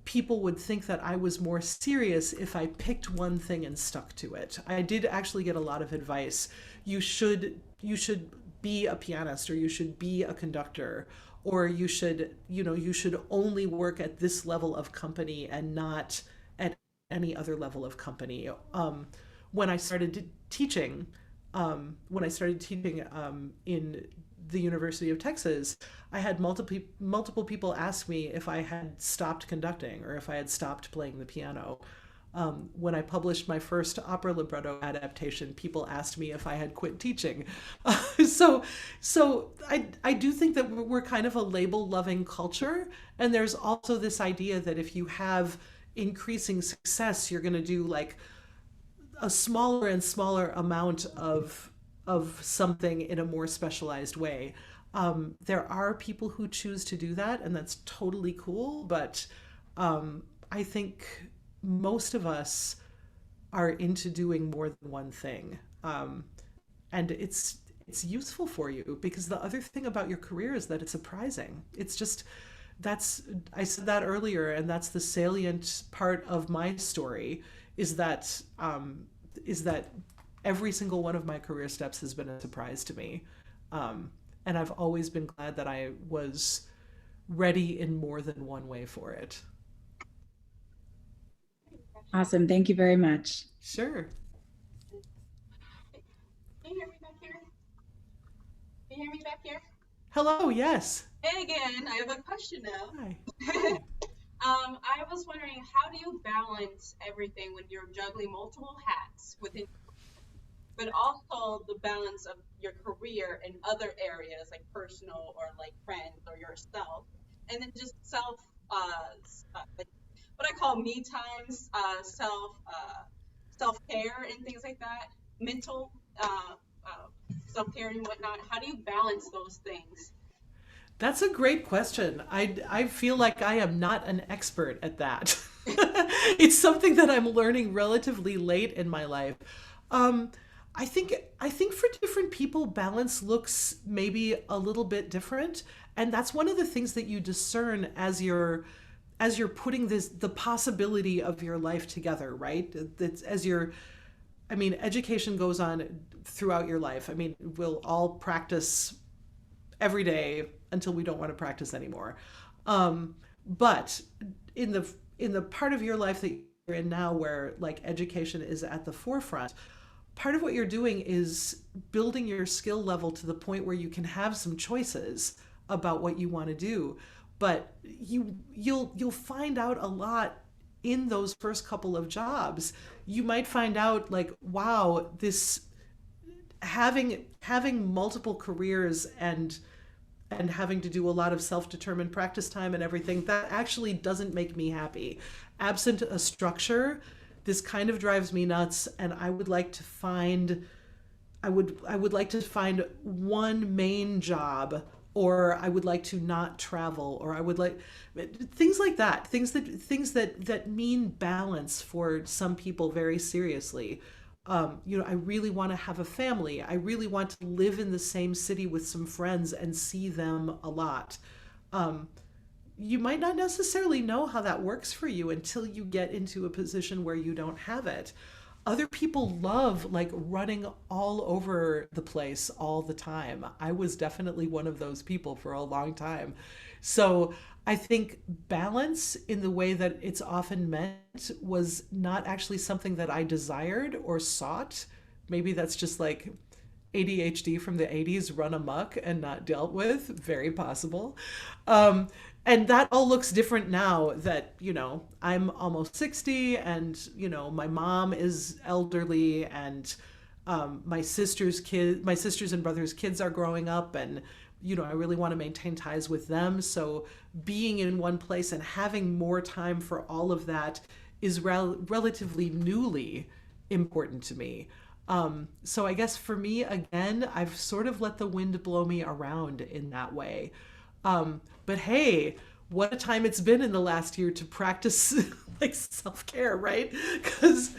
people would think that I was more serious if I picked one thing and stuck to it. I did actually get a lot of advice. You should be a pianist, or you should be a conductor, or you should only work at this level of company and not at any other level of company. When I started teaching in the University of Texas, I had multiple people ask me if I had stopped conducting or if I had stopped playing the piano. When I published my first opera libretto adaptation, people asked me if I had quit teaching. So, so I do think that we're kind of a label-loving culture, and there's also this idea that if you have increasing success, you're going to do like a smaller and smaller amount of something in a more specialized way. There are people who choose to do that, and that's totally cool. But I think most of us are into doing more than one thing, and it's useful for you because the other thing about your career is that it's surprising. It's just that's I said that earlier, and that's the salient part of my story is that every single one of my career steps has been a surprise to me. And I've always been glad that I was ready in more than one way for it. Awesome. Thank you very much. Sure. Can you hear me back here? Can you hear me back here? Hello, yes. Hey again, I have a question now. Hi. I was wondering, how do you balance everything when you're juggling multiple hats within, but also the balance of your career in other areas like personal or like friends or yourself, and then just like what I call me times, self care and things like that, mental self care and whatnot. How do you balance those things? That's a great question. I feel like I am not an expert at that. It's something that I'm learning relatively late in my life. I think for different people, balance looks maybe a little bit different, and that's one of the things that you discern as you're putting the possibility of your life together, right? That's as you're I mean, education goes on throughout your life. I mean, we'll all practice every day until we don't want to practice anymore. But in the part of your life that you're in now, where like education is at the forefront, part of what you're doing is building your skill level to the point where you can have some choices about what you want to do. But you'll find out a lot in those first couple of jobs. You might find out like, wow, this having multiple careers and having to do a lot of self-determined practice time and everything, that actually doesn't make me happy. Absent a structure, this kind of drives me nuts, and I would like to find one main job, or I would like to not travel, or I would like things like that, things that mean balance for some people very seriously. I really want to have a family. I really want to live in the same city with some friends and see them a lot. You might not necessarily know how that works for you until you get into a position where you don't have it. Other people love like running all over the place all the time. I was definitely one of those people for a long time. So I think balance in the way that it's often meant was not actually something that I desired or sought. Maybe that's just like ADHD from the 80s run amok and not dealt with. Very possible. And that all looks different now that, I'm almost 60 and, my mom is elderly and my sister's and brothers' kids are growing up, and, I really want to maintain ties with them. So being in one place and having more time for all of that is relatively newly important to me. So I guess for me, again, I've sort of let the wind blow me around in that way. But hey, what a time it's been in the last year to practice like self-care, right? Because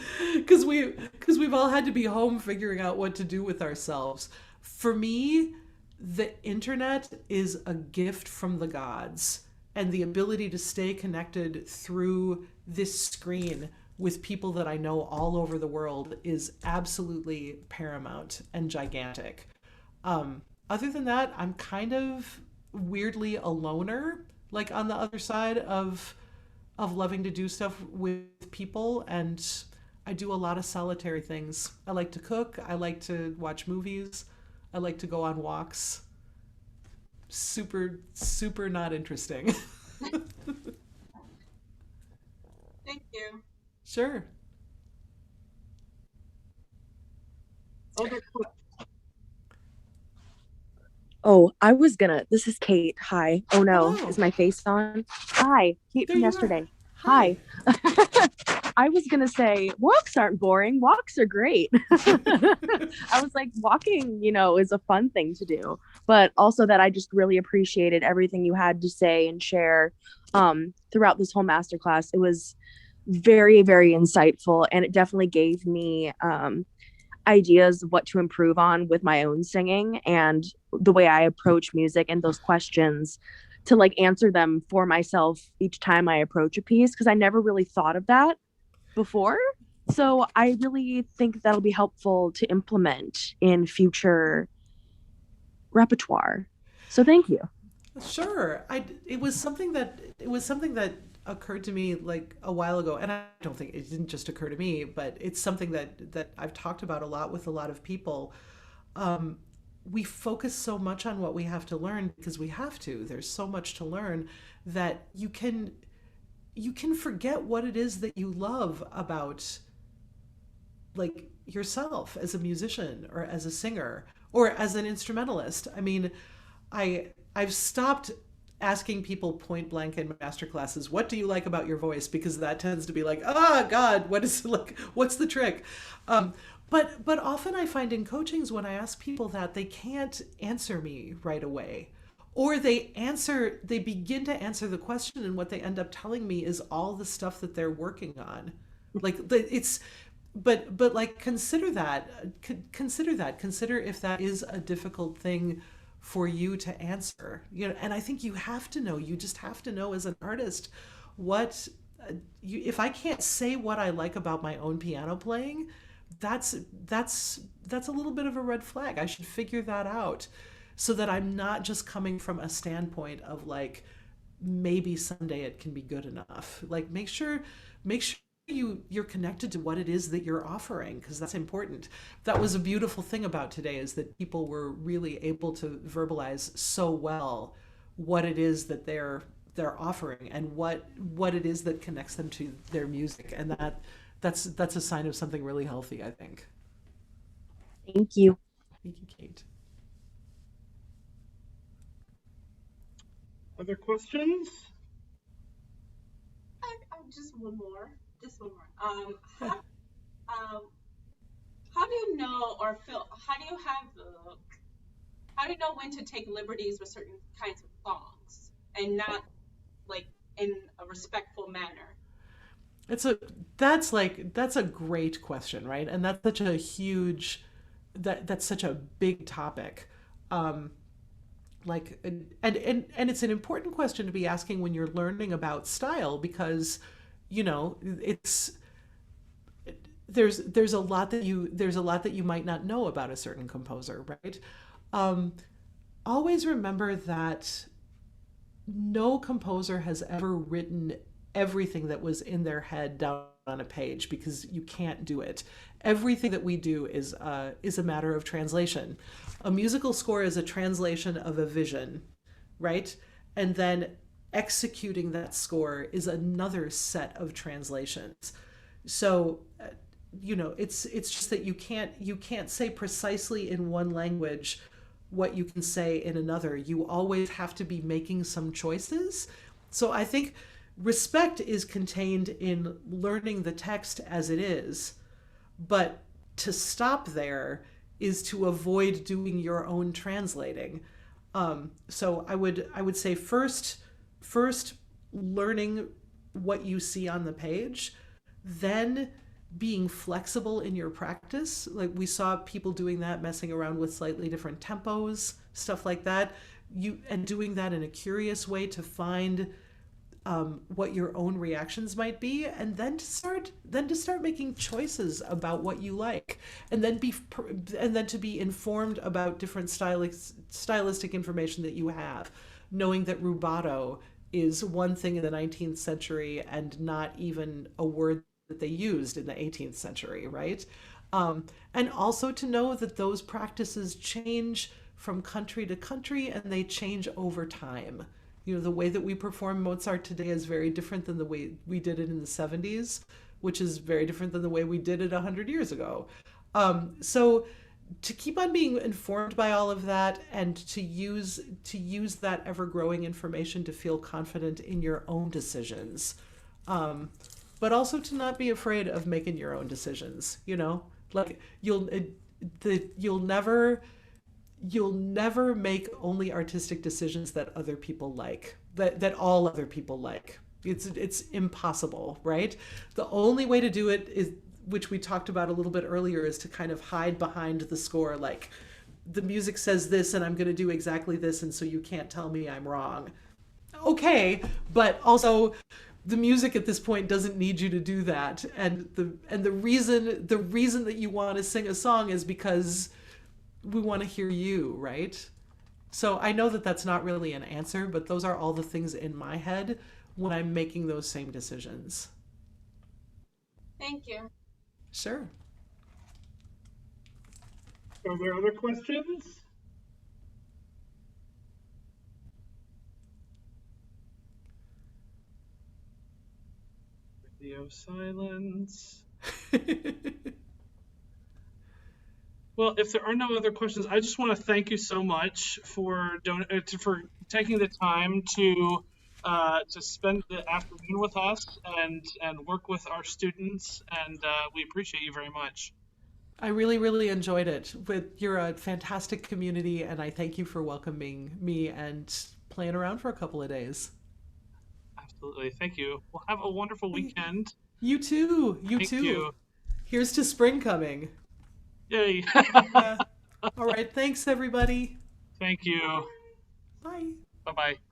we've all had to be home figuring out what to do with ourselves. For me, the internet is a gift from the gods, and the ability to stay connected through this screen with people that I know all over the world is absolutely paramount and gigantic. Other than that, I'm kind of weirdly a loner, like on the other side of loving to do stuff with people, and I do a lot of solitary things. I like to cook, I like to watch movies, I like to go on walks. Super, super not interesting. Thank you. Sure. Oh, I was gonna. This is Kate. Hi. Oh no, Hello. is my face on? Hi, Kate There from you are. yesterday. Hi. Hi. I was gonna say walks aren't boring. Walks are great. I was like, walking, is a fun thing to do, but also that I just really appreciated everything you had to say and share throughout this whole masterclass. It was very, very insightful, and it definitely gave me ideas of what to improve on with my own singing and the way I approach music and those questions to like answer them for myself each time I approach a piece because I never really thought of that before. So I really think that'll be helpful to implement in future repertoire. So thank you. Sure. It was something that occurred to me like a while ago, and I don't think it didn't just occur to me, but it's something that I've talked about a lot with a lot of people. Um, we focus so much on what we have to learn because we have to. There's so much to learn that you can forget what it is that you love about like yourself as a musician or as a singer or as an instrumentalist. I mean, I've stopped asking people point blank in master classes, what do you like about your voice? Because that tends to be like, oh God, what is like, what's the trick? But often I find in coachings when I ask people that they can't answer me right away. Or they begin to answer the question, and what they end up telling me is all the stuff that they're working on. It's but like consider if that is a difficult thing for you to answer, and I think you just have to know as an artist what if I can't say what I like about my own piano playing, that's that's a little bit of a red flag. I should figure that out so that I'm not just coming from a standpoint of like maybe someday it can be good enough. Like make sure you're connected to what it is that you're offering because that's important. That was a beautiful thing about today is that people were really able to verbalize so well what it is that they're offering and what it is that connects them to their music, and that's a sign of something really healthy, I think. Thank you. Thank you, Kate. Other questions? Just one more. Just one more. Um, how do you know or feel? How do you know when to take liberties with certain kinds of songs and not like in a respectful manner? It's a that's a great question, right? And that's such a big topic. Um, and it's an important question to be asking when you're learning about style because it's there's a lot that you might not know about a certain composer, right? Um, Always remember that no composer has ever written everything that was in their head down on a page because you can't do it. Everything that we do is a matter of translation. A musical score is a translation of a vision, right? And then executing that score is another set of translations. So, it's just that you can't say precisely in one language what you can say in another. You always have to be making some choices. So I think respect is contained in learning the text as it is, but to stop there is to avoid doing your own translating. So I would say first learning what you see on the page, then being flexible in your practice. Like we saw people doing that, messing around with slightly different tempos, stuff like that. And doing that in a curious way to find what your own reactions might be, and then to start making choices about what you like, and then to be informed about different stylistic information that you have, knowing that rubato is one thing in the 19th century and not even a word that they used in the 18th century, right? And also to know that those practices change from country to country and they change over time. The way that we perform Mozart today is very different than the way we did it in the 70s, which is very different than the way we did it 100 years ago. So to keep on being informed by all of that, and to use that ever growing information to feel confident in your own decisions, but also to not be afraid of making your own decisions. Like you'll never make only artistic decisions that other people like, that all other people like. It's impossible, right? The only way to do it is, which we talked about a little bit earlier, is to kind of hide behind the score. Like, the music says this and I'm going to do exactly this, and so you can't tell me I'm wrong. Okay, but also the music at this point doesn't need you to do that. And the reason that you want to sing a song is because we want to hear you, right? So I know that that's not really an answer, but those are all the things in my head when I'm making those same decisions. Thank you. Sure. Are there other questions? Video silence. Well, if there are no other questions, I just want to thank you so much for taking the time to spend the afternoon with us and work with our students, and we appreciate you very much. I really, really enjoyed it. You're a fantastic community, and I thank you for welcoming me and playing around for a couple of days. Absolutely. Thank you. Well, have a wonderful weekend. You too. You Thank too. you. Here's to spring coming. Yay. All right. Thanks, everybody. Thank you. Bye. Bye-bye.